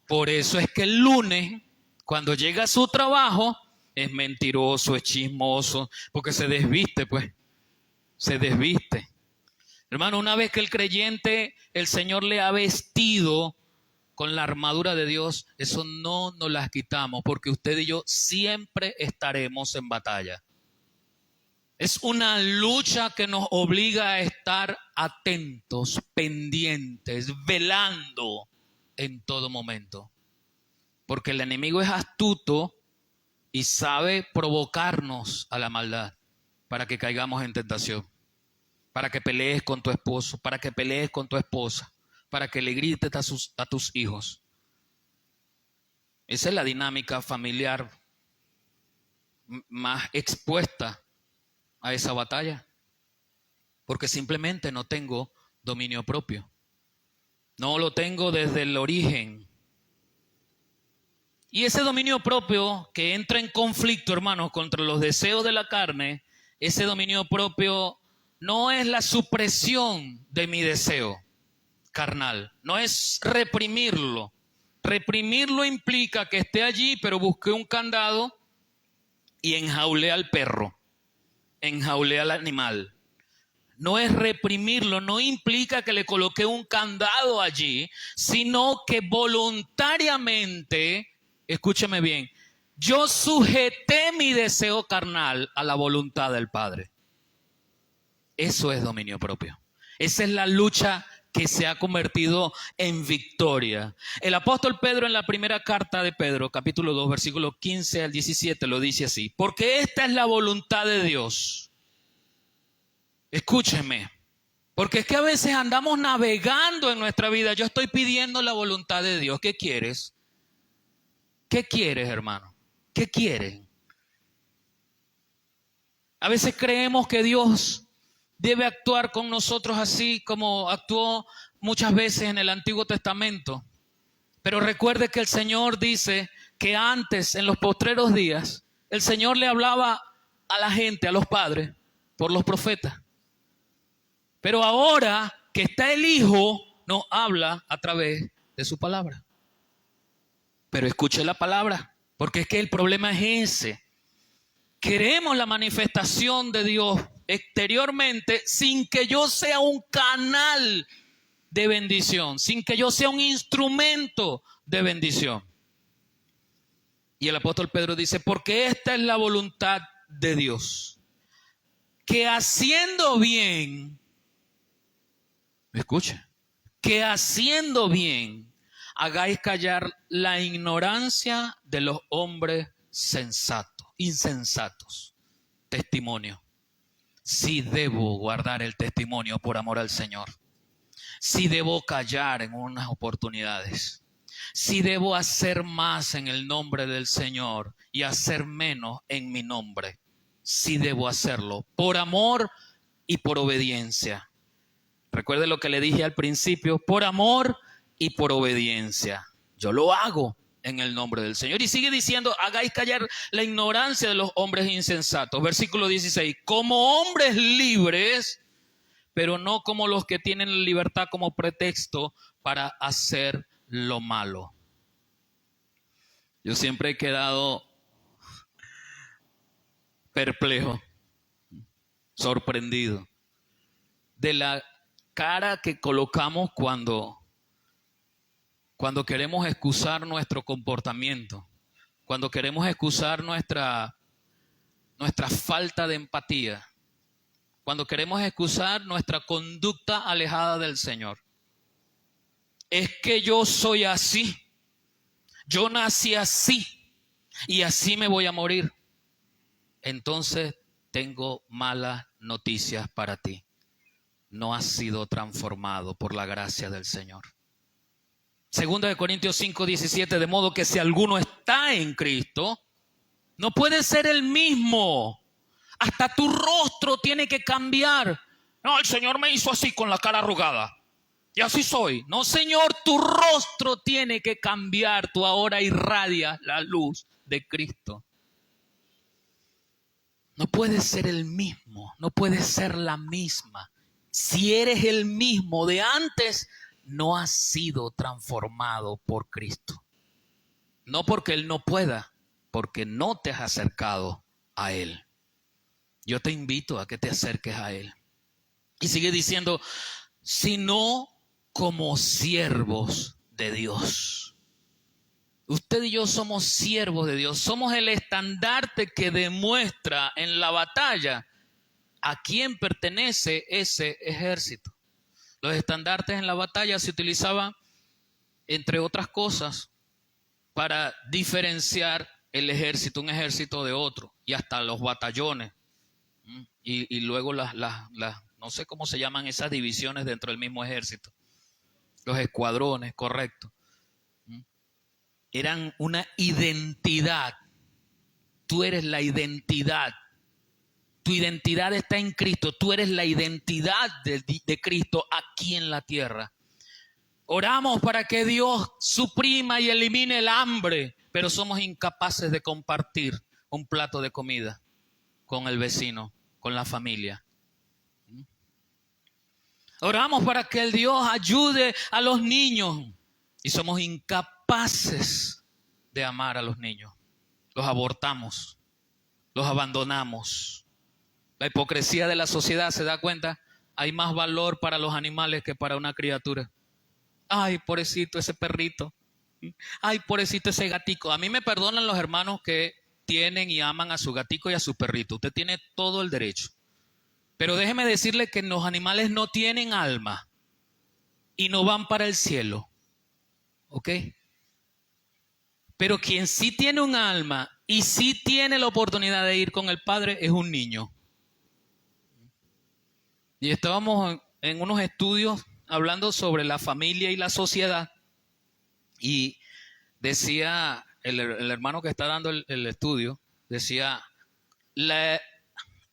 por eso es que el lunes, cuando llega a su trabajo, es mentiroso, es chismoso, porque se desviste, pues, se desviste. Hermano, una vez que el creyente, el Señor le ha vestido con la armadura de Dios, eso no nos las quitamos, porque usted y yo siempre estaremos en batalla. Es una lucha que nos obliga a estar atentos, pendientes, velando en todo momento, porque el enemigo es astuto y sabe provocarnos a la maldad para que caigamos en tentación, para que pelees con tu esposo, para que pelees con tu esposa, para que le grites a tus hijos. Esa es la dinámica familiar más expuesta a esa batalla, porque simplemente no tengo dominio propio. No lo tengo desde el origen. Y ese dominio propio que entra en conflicto, hermanos, contra los deseos de la carne, ese dominio propio no es la supresión de mi deseo carnal, no es reprimirlo. Reprimirlo implica que esté allí, pero busqué un candado y enjaulé al perro, enjaulé al animal. No es reprimirlo, no implica que le coloqué un candado allí, sino que voluntariamente, escúcheme bien, yo sujeté mi deseo carnal a la voluntad del Padre. Eso es dominio propio. Esa es la lucha que se ha convertido en victoria. El apóstol Pedro en la primera carta de Pedro, capítulo 2, versículos 15 al 17, lo dice así: porque esta es la voluntad de Dios. Escúcheme, porque es que a veces andamos navegando en nuestra vida. Yo estoy pidiendo la voluntad de Dios. ¿Qué quieres? ¿Qué quieres, hermano? ¿Qué quieres? A veces creemos que Dios debe actuar con nosotros así como actuó muchas veces en el Antiguo Testamento. Pero recuerde que el Señor dice que antes, en los postreros días, el Señor le hablaba a la gente, a los padres, por los profetas. Pero ahora que está el Hijo, nos habla a través de su palabra. Pero escuche la palabra, porque es que el problema es ese. Queremos la manifestación de Dios exteriormente sin que yo sea un canal de bendición, sin que yo sea un instrumento de bendición. Y el apóstol Pedro dice, porque esta es la voluntad de Dios, que haciendo bien, escuche, que haciendo bien hagáis callar la ignorancia de los hombres sensatos, insensatos. Testimonio. si debo guardar el testimonio por amor al Señor, si debo callar en unas oportunidades, si debo hacer más en el nombre del Señor y hacer menos en mi nombre, si debo hacerlo por amor y por obediencia. Recuerde lo que le dije al principio, por amor y por obediencia. Yo lo hago en el nombre del Señor. Y sigue diciendo, hagáis callar la ignorancia de los hombres insensatos. Versículo 16, como hombres libres, pero no como los que tienen la libertad como pretexto para hacer lo malo. Yo siempre he quedado perplejo, sorprendido de la cara que colocamos cuando queremos excusar nuestro comportamiento, cuando queremos excusar nuestra falta de empatía, cuando queremos excusar nuestra conducta alejada del Señor. Es que yo soy así, yo nací así y así me voy a morir. Entonces tengo malas noticias para ti. No has sido transformado por la gracia del Señor. Segunda de Corintios 5:17, de modo que si alguno está en Cristo, no puede ser el mismo. Hasta tu rostro tiene que cambiar. No, el Señor me hizo así con la cara arrugada. Y así soy. No, Señor, tu rostro tiene que cambiar. Tú ahora irradias la luz de Cristo. No puedes ser el mismo. No puedes ser la misma. Si eres el mismo de antes, no has sido transformado por Cristo. No porque Él no pueda, porque no te has acercado a Él. Yo te invito a que te acerques a Él. Y sigue diciendo, sino como siervos de Dios. Usted y yo somos siervos de Dios. Somos el estandarte que demuestra en la batalla a quién pertenece ese ejército. Los estandartes en la batalla se utilizaban, entre otras cosas, para diferenciar el ejército, un ejército de otro, y hasta los batallones. Y luego no sé cómo se llaman esas divisiones dentro del mismo ejército. Los escuadrones, correcto. Eran una identidad. Tú eres la identidad. Tu identidad está en Cristo. Tú eres la identidad de Cristo aquí en la tierra. Oramos para que Dios suprima y elimine el hambre, pero somos incapaces de compartir un plato de comida con el vecino, con la familia. Oramos para que el Dios ayude a los niños y somos incapaces de amar a los niños. Los abortamos, los abandonamos. La hipocresía de la sociedad, ¿se da cuenta? Hay más valor para los animales que para una criatura. Ay, pobrecito ese perrito. Ay, pobrecito ese gatico. A mí me perdonan los hermanos que tienen y aman a su gatico y a su perrito. Usted tiene todo el derecho. Pero déjeme decirle que los animales no tienen alma y no van para el cielo. ¿Ok? Pero quien sí tiene un alma y sí tiene la oportunidad de ir con el Padre es un niño. Y estábamos en unos estudios hablando sobre la familia y la sociedad. Y decía el hermano que está dando el estudio, decía la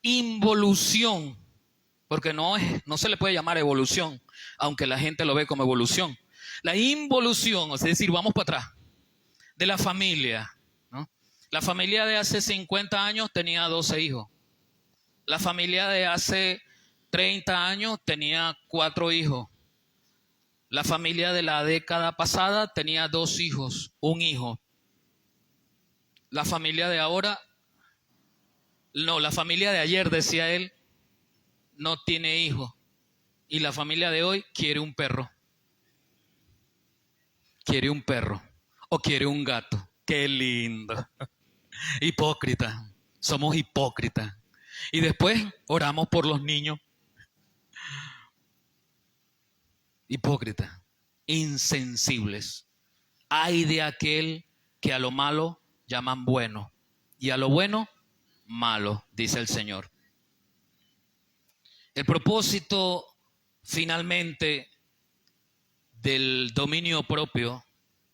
involución, porque no se le puede llamar evolución, aunque la gente lo ve como evolución. La involución, es decir, vamos para atrás, de la familia, ¿no? La familia de hace 50 años tenía 12 hijos. La familia de hace 30 años tenía 4 hijos. La familia de la década pasada tenía 2 hijos, 1 hijo. La familia de ahora, no, la familia de ayer, decía él, no tiene hijos. Y la familia de hoy quiere un perro. Quiere un perro o quiere un gato. Qué lindo. Hipócrita. Somos hipócritas. Y después oramos por los niños. Hipócritas, insensibles. Ay de aquel que a lo malo llaman bueno y a lo bueno malo, dice el Señor. El propósito finalmente del dominio propio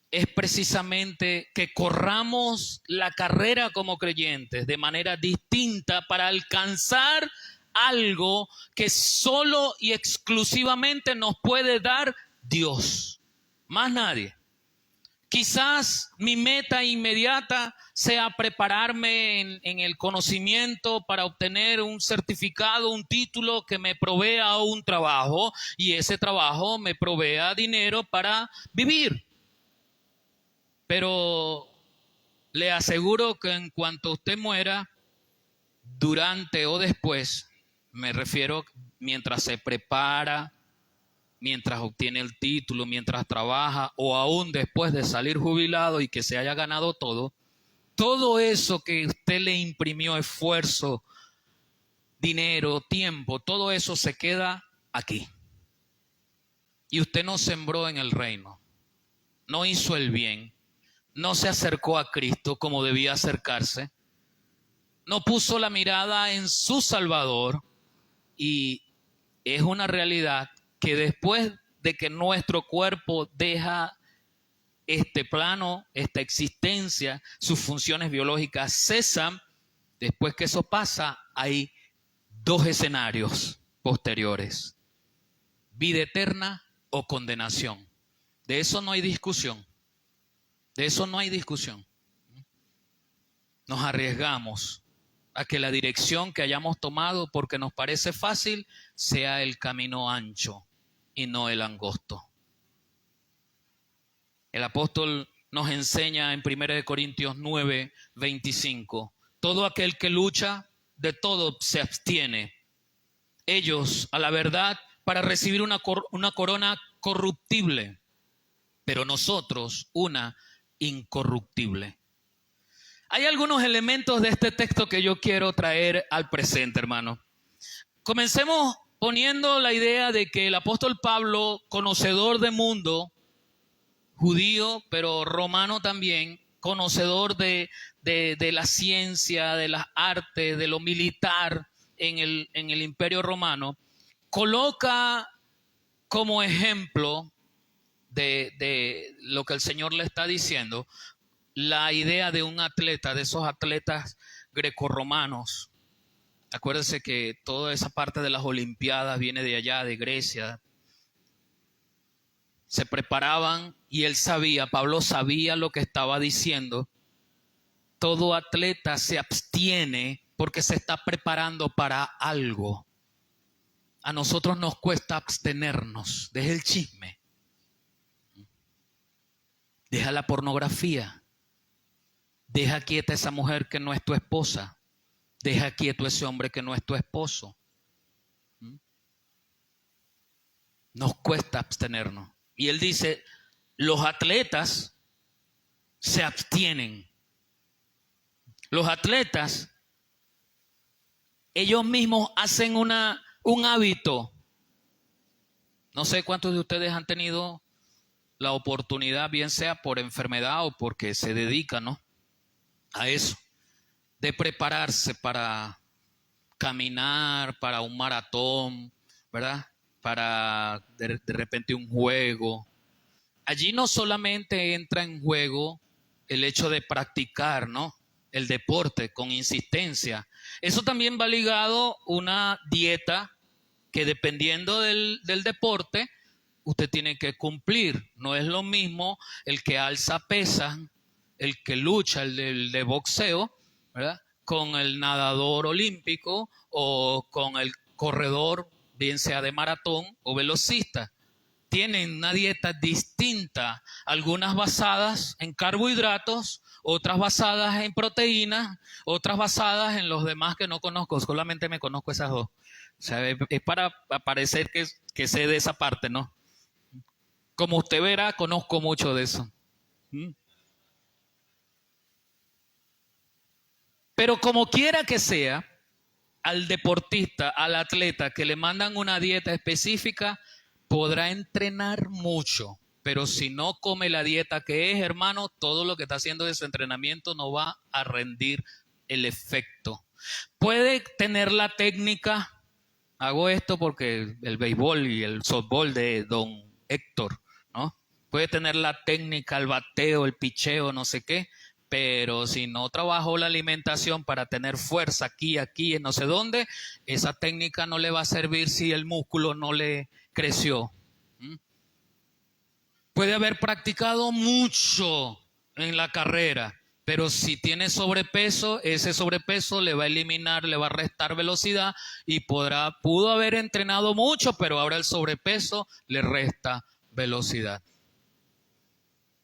es precisamente que corramos la carrera como creyentes de manera distinta para alcanzar algo que solo y exclusivamente nos puede dar Dios, más nadie. Quizás mi meta inmediata sea prepararme en el conocimiento para obtener un certificado, un título que me provea un trabajo y ese trabajo me provea dinero para vivir. Pero le aseguro que en cuanto usted muera, durante o después, me refiero mientras se prepara, mientras obtiene el título, mientras trabaja o aún después de salir jubilado y que se haya ganado todo eso que usted le imprimió esfuerzo, dinero, tiempo, todo eso se queda aquí. Y usted no sembró en el reino, no hizo el bien, no se acercó a Cristo como debía acercarse, no puso la mirada en su Salvador y es una realidad que después de que nuestro cuerpo deja este plano, esta existencia, sus funciones biológicas cesan, después que eso pasa, hay dos escenarios posteriores: vida eterna o condenación. De eso no hay discusión. De eso no hay discusión. Nos arriesgamos a que la dirección que hayamos tomado, porque nos parece fácil, sea el camino ancho y no el angosto. El apóstol nos enseña en 1 Corintios 9, 25, todo aquel que lucha, de todo se abstiene. Ellos, a la verdad, para recibir una corona corruptible, pero nosotros una incorruptible. Hay algunos elementos de este texto que yo quiero traer al presente, hermano. Comencemos poniendo la idea de que el apóstol Pablo, conocedor del mundo, judío, pero romano también, conocedor de la ciencia, de las artes, de lo militar en el Imperio Romano, coloca como ejemplo de lo que el Señor le está diciendo, la idea de un atleta, de esos atletas grecorromanos. Acuérdense que toda esa parte de las Olimpiadas viene de allá, de Grecia. Se preparaban y él sabía, Pablo sabía lo que estaba diciendo. Todo atleta se abstiene porque se está preparando para algo. A nosotros nos cuesta abstenernos. Deja el chisme. Deja la pornografía. Deja quieta esa mujer que no es tu esposa. Deja quieto ese hombre que no es tu esposo. Nos cuesta abstenernos. Y él dice, los atletas se abstienen. Los atletas, ellos mismos hacen un hábito. No sé cuántos de ustedes han tenido la oportunidad, bien sea por enfermedad o porque se dedican, ¿no?, a eso, de prepararse para caminar, para un maratón, ¿verdad?, para de repente un juego. Allí no solamente entra en juego el hecho de practicar, ¿no?, el deporte con insistencia. Eso también va ligado una dieta que, dependiendo del deporte, usted tiene que cumplir. No es lo mismo el que alza pesas, el que lucha, el de boxeo, ¿verdad?, con el nadador olímpico o con el corredor, bien sea de maratón o velocista. Tienen una dieta distinta, algunas basadas en carbohidratos, otras basadas en proteínas, otras basadas en los demás que no conozco, solamente me conozco esas dos. O sea, es para parecer que sé de esa parte, ¿no? Como usted verá, conozco mucho de eso. Pero como quiera que sea, al deportista, al atleta que le mandan una dieta específica, podrá entrenar mucho, pero si no come la dieta que es, hermano, todo lo que está haciendo de su entrenamiento no va a rendir el efecto. Puede tener la técnica, Hago esto porque el béisbol y el softball de don Héctor, ¿no? Puede tener la técnica, el bateo, el picheo, no sé qué, pero si no trabajó la alimentación para tener fuerza aquí, en no sé dónde, esa técnica no le va a servir si el músculo no le creció. ¿Mm? Puede haber practicado mucho en la carrera, pero si tiene sobrepeso, ese sobrepeso le va a eliminar, le va a restar velocidad y pudo haber entrenado mucho, pero ahora el sobrepeso le resta velocidad.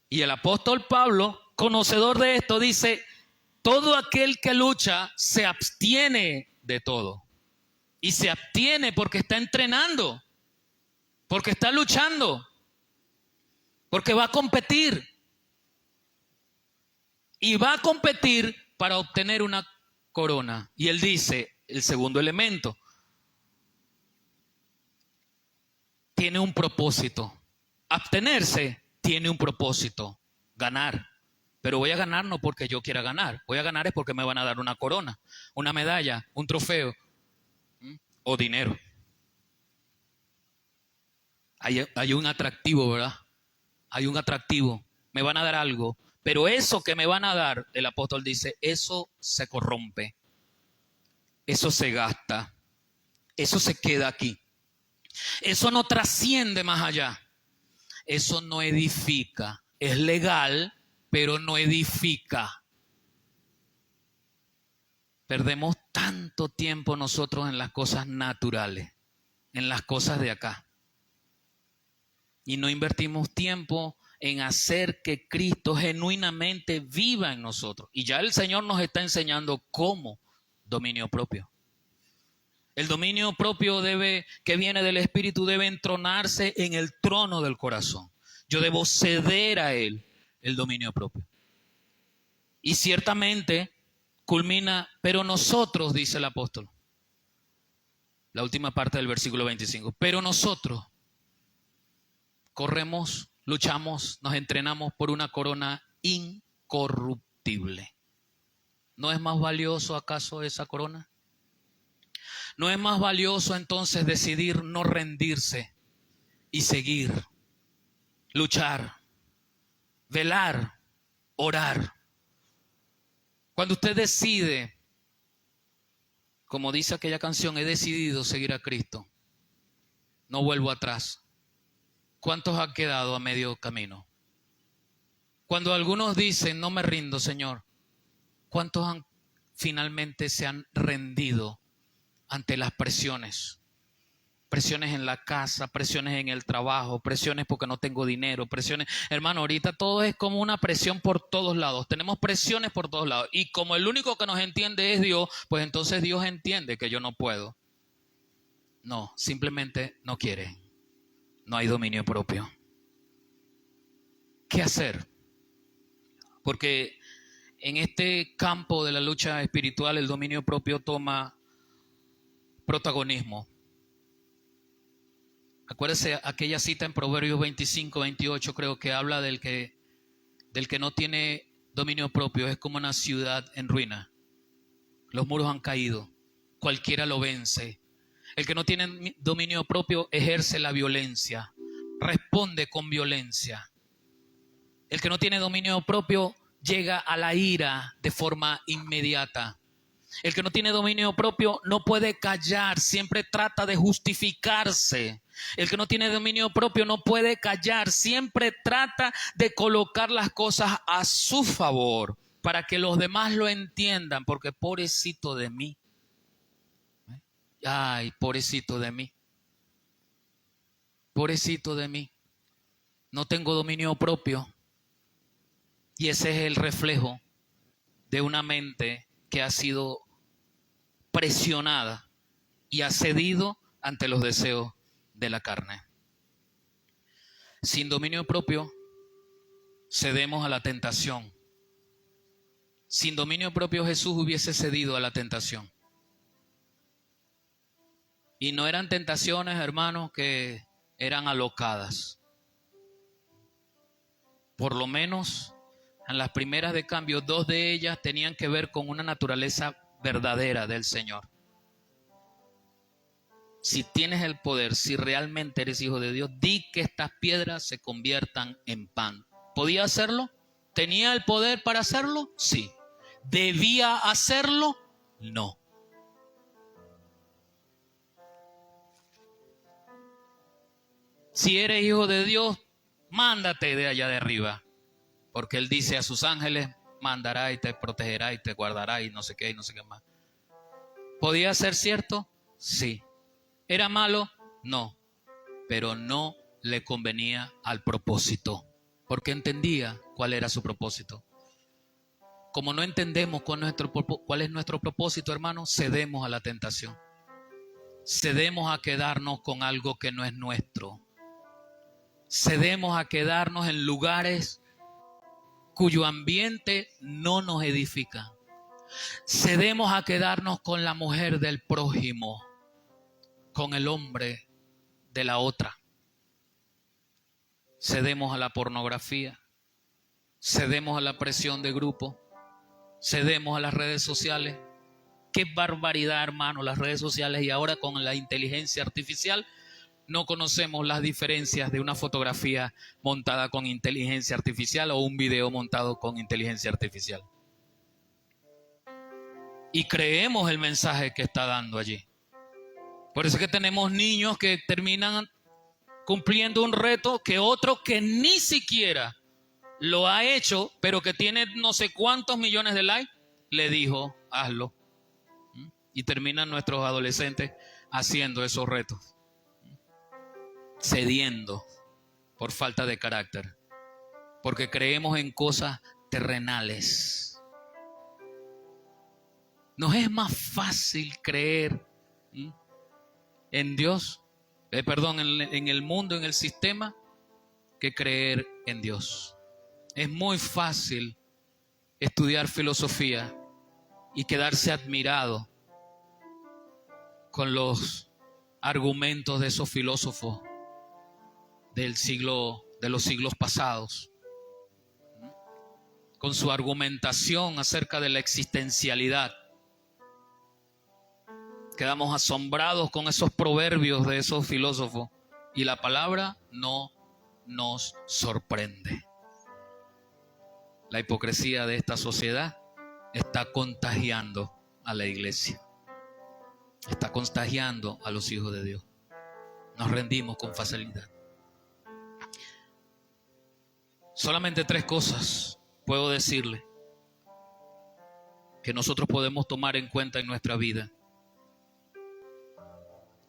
Y el apóstol Pablo, conocedor de esto, dice, todo aquel que lucha se abstiene de todo. Y se abstiene porque está entrenando, porque está luchando, porque va a competir. Y va a competir para obtener una corona. Y él dice, el segundo elemento, tiene un propósito. Abstenerse tiene un propósito, ganar. Pero voy a ganar no porque yo quiera ganar, voy a ganar es porque me van a dar una corona, una medalla, un trofeo o dinero. Hay un atractivo, ¿verdad? Hay un atractivo, me van a dar algo, pero eso que me van a dar, el apóstol dice, eso se corrompe, eso se gasta, eso se queda aquí, eso no trasciende más allá, eso no edifica, es legal, pero no edifica. Perdemos tanto tiempo nosotros en las cosas naturales, en las cosas de acá, y no invertimos tiempo en hacer que Cristo genuinamente viva en nosotros. Y ya el Señor nos está enseñando cómo dominio propio. El dominio propio que viene del Espíritu debe entronarse en el trono del corazón. Yo debo ceder a Él el dominio propio. Y ciertamente culmina, pero nosotros, dice el apóstol, la última parte del versículo 25, pero nosotros corremos, luchamos, nos entrenamos por una corona incorruptible. ¿No es más valioso acaso esa corona? ¿No es más valioso entonces decidir no rendirse y seguir, luchar, velar, orar? Cuando usted decide, como dice aquella canción, he decidido seguir a Cristo, no vuelvo atrás. ¿Cuántos han quedado a medio camino? Cuando algunos dicen, no me rindo, Señor, ¿cuántos finalmente se han rendido ante las presiones? Presiones en la casa, presiones en el trabajo, presiones porque no tengo dinero, presiones. Hermano, ahorita todo es como una presión por todos lados. Tenemos presiones por todos lados. Y como el único que nos entiende es Dios, pues entonces Dios entiende que yo no puedo. No, simplemente no quiere. No hay dominio propio. ¿Qué hacer? Porque en este campo de la lucha espiritual el dominio propio toma protagonismo. Acuérdese aquella cita en Proverbios 25, 28, creo que habla del que no tiene dominio propio, es como una ciudad en ruina. Los muros han caído, cualquiera lo vence. El que no tiene dominio propio ejerce la violencia, responde con violencia. El que no tiene dominio propio llega a la ira de forma inmediata. El que no tiene dominio propio no puede callar, siempre trata de justificarse. El que no tiene dominio propio no puede callar, siempre trata de colocar las cosas a su favor para que los demás lo entiendan, porque pobrecito de mí. Ay, pobrecito de mí. Pobrecito de mí. No tengo dominio propio. Y ese es el reflejo de una mente que ha sido presionada y ha cedido ante los deseos de la carne. Sin dominio propio, cedemos a la tentación. Sin dominio propio, Jesús hubiese cedido a la tentación. Y no eran tentaciones, hermanos, que eran alocadas. Por lo menos en las primeras de cambio, 2 de ellas tenían que ver con una naturaleza verdadera del Señor. si tienes el poder, si realmente eres hijo de Dios, di que estas piedras se conviertan en pan. ¿Podía hacerlo? ¿Tenía el poder para hacerlo? Sí. ¿Debía hacerlo? No. Si eres hijo de Dios, mándate de allá de arriba. Porque Él dice a sus ángeles, mandará y te protegerá y te guardará y no sé qué más. ¿Podía ser cierto? Sí. ¿Era malo? No. Pero no le convenía al propósito. Porque entendía cuál era su propósito. Como no entendemos cuál es nuestro propósito, hermanos, cedemos a la tentación. Cedemos a quedarnos con algo que no es nuestro. Cedemos a quedarnos en lugares cuyo ambiente no nos edifica. Cedemos a quedarnos con la mujer del prójimo, con el hombre de la otra. Cedemos a la pornografía, cedemos a la presión de grupo, cedemos a las redes sociales. Qué barbaridad, hermano, las redes sociales, y ahora con la inteligencia artificial no conocemos las diferencias de una fotografía montada con inteligencia artificial o un video montado con inteligencia artificial. Y creemos el mensaje que está dando allí. Por eso es que tenemos niños que terminan cumpliendo un reto que otro que ni siquiera lo ha hecho, pero que tiene no sé cuántos millones de likes, le dijo, hazlo. Y terminan nuestros adolescentes haciendo esos retos, cediendo por falta de carácter, porque creemos en cosas terrenales. ¿Nos es más fácil creer en Dios, en el mundo, en el sistema, que creer en Dios? Es muy fácil estudiar filosofía y quedarse admirado con los argumentos de esos filósofos de los siglos pasados, con su argumentación acerca de la existencialidad. Quedamos asombrados con esos proverbios de esos filósofos y la palabra no nos sorprende. La hipocresía de esta sociedad está contagiando a la iglesia, está contagiando a los hijos de Dios. Nos rendimos con facilidad. Solamente 3 cosas puedo decirle que nosotros podemos tomar en cuenta en nuestra vida.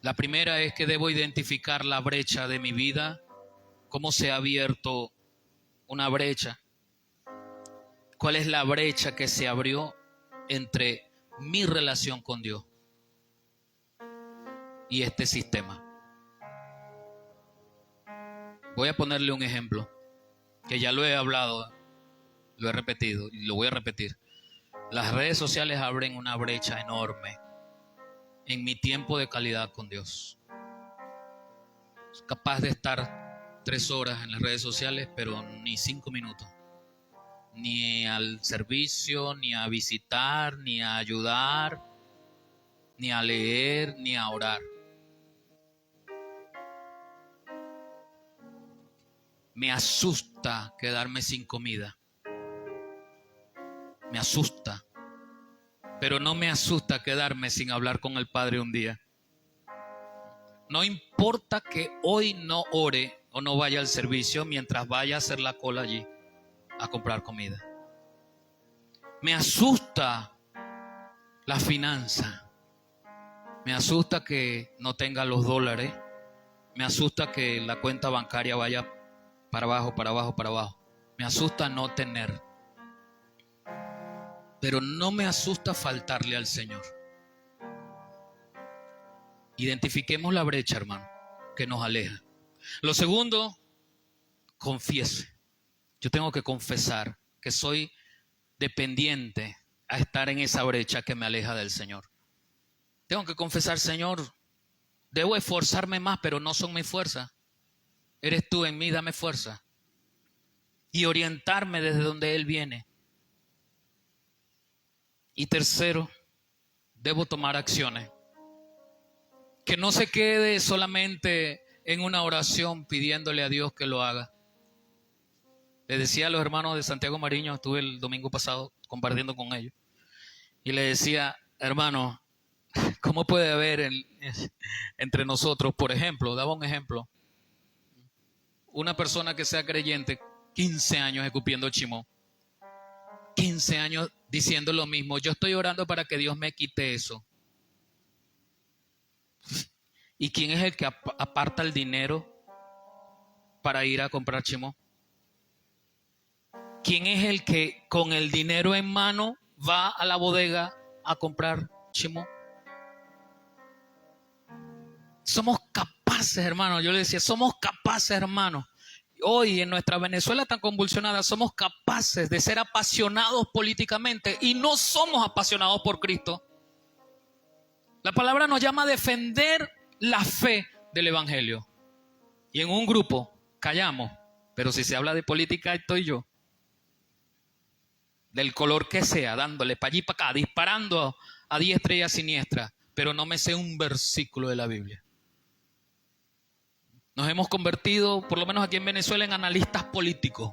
La primera es que debo identificar la brecha de mi vida, cómo se ha abierto una brecha, cuál es la brecha que se abrió entre mi relación con Dios y este sistema. Voy a ponerle un ejemplo, que ya lo he hablado, lo he repetido y lo voy a repetir. Las redes sociales abren una brecha enorme en mi tiempo de calidad con Dios. Soy capaz de estar 3 horas en las redes sociales, pero ni 5 minutos. Ni al servicio, ni a visitar, ni a ayudar, ni a leer, ni a orar. Me asusta quedarme sin comida. Me asusta. Pero no me asusta quedarme sin hablar con el Padre un día. No importa que hoy no ore o no vaya al servicio mientras vaya a hacer la cola allí a comprar comida. Me asusta la finanza. Me asusta que no tenga los dólares. Me asusta que la cuenta bancaria vaya para abajo, para abajo, para abajo. Me asusta no tener. Pero no me asusta faltarle al Señor. Identifiquemos la brecha, hermano, que nos aleja. Lo segundo, confiese. Yo tengo que confesar que soy dependiente a estar en esa brecha que me aleja del Señor. Tengo que confesar, Señor, debo esforzarme más, pero no son mis fuerzas. Eres tú en mí, dame fuerza. Y orientarme desde donde Él viene. Y tercero, debo tomar acciones. Que no se quede solamente en una oración pidiéndole a Dios que lo haga. Le decía a los hermanos de Santiago Mariño, estuve el domingo pasado compartiendo con ellos, y le decía, hermano, ¿cómo puede haber entre nosotros, por ejemplo, daba un ejemplo, una persona que sea creyente, 15 años escupiendo chimón, 15 años diciendo lo mismo, yo estoy orando para que Dios me quite eso? ¿Y quién es el que aparta el dinero para ir a comprar chimón? ¿Quién es el que con el dinero en mano va a la bodega a comprar chimón? Somos capaces, hermanos. Yo le decía, somos capaces, hermanos. Hoy en nuestra Venezuela tan convulsionada, somos capaces de ser apasionados políticamente y no somos apasionados por Cristo. La palabra nos llama a defender la fe del Evangelio. Y en un grupo callamos, pero si se habla de política, estoy yo. Del color que sea, dándole para allí y para acá, disparando a diestra y a siniestra, pero no me sé un versículo de la Biblia. Nos hemos convertido, por lo menos aquí en Venezuela, en analistas políticos,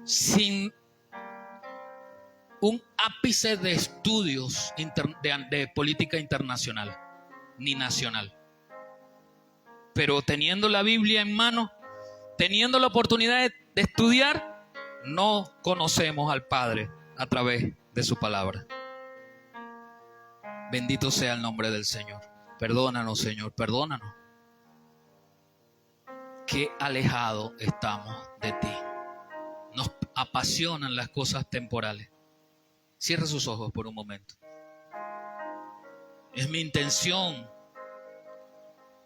sin un ápice de estudios de política internacional ni nacional. Pero teniendo la Biblia en mano, teniendo la oportunidad de estudiar, no conocemos al Padre a través de su palabra. Bendito sea el nombre del Señor. Perdónanos, Señor, perdónanos. Qué alejados estamos de ti. Nos apasionan las cosas temporales. Cierre sus ojos por un momento. Es mi intención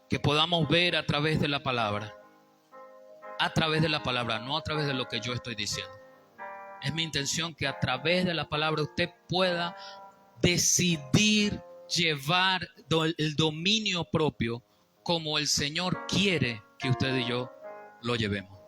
que podamos ver a través de la palabra. A través de la palabra, no a través de lo que yo estoy diciendo. Es mi intención que a través de la palabra usted pueda decidir llevar el dominio propio como el Señor quiere que usted y yo lo llevemos.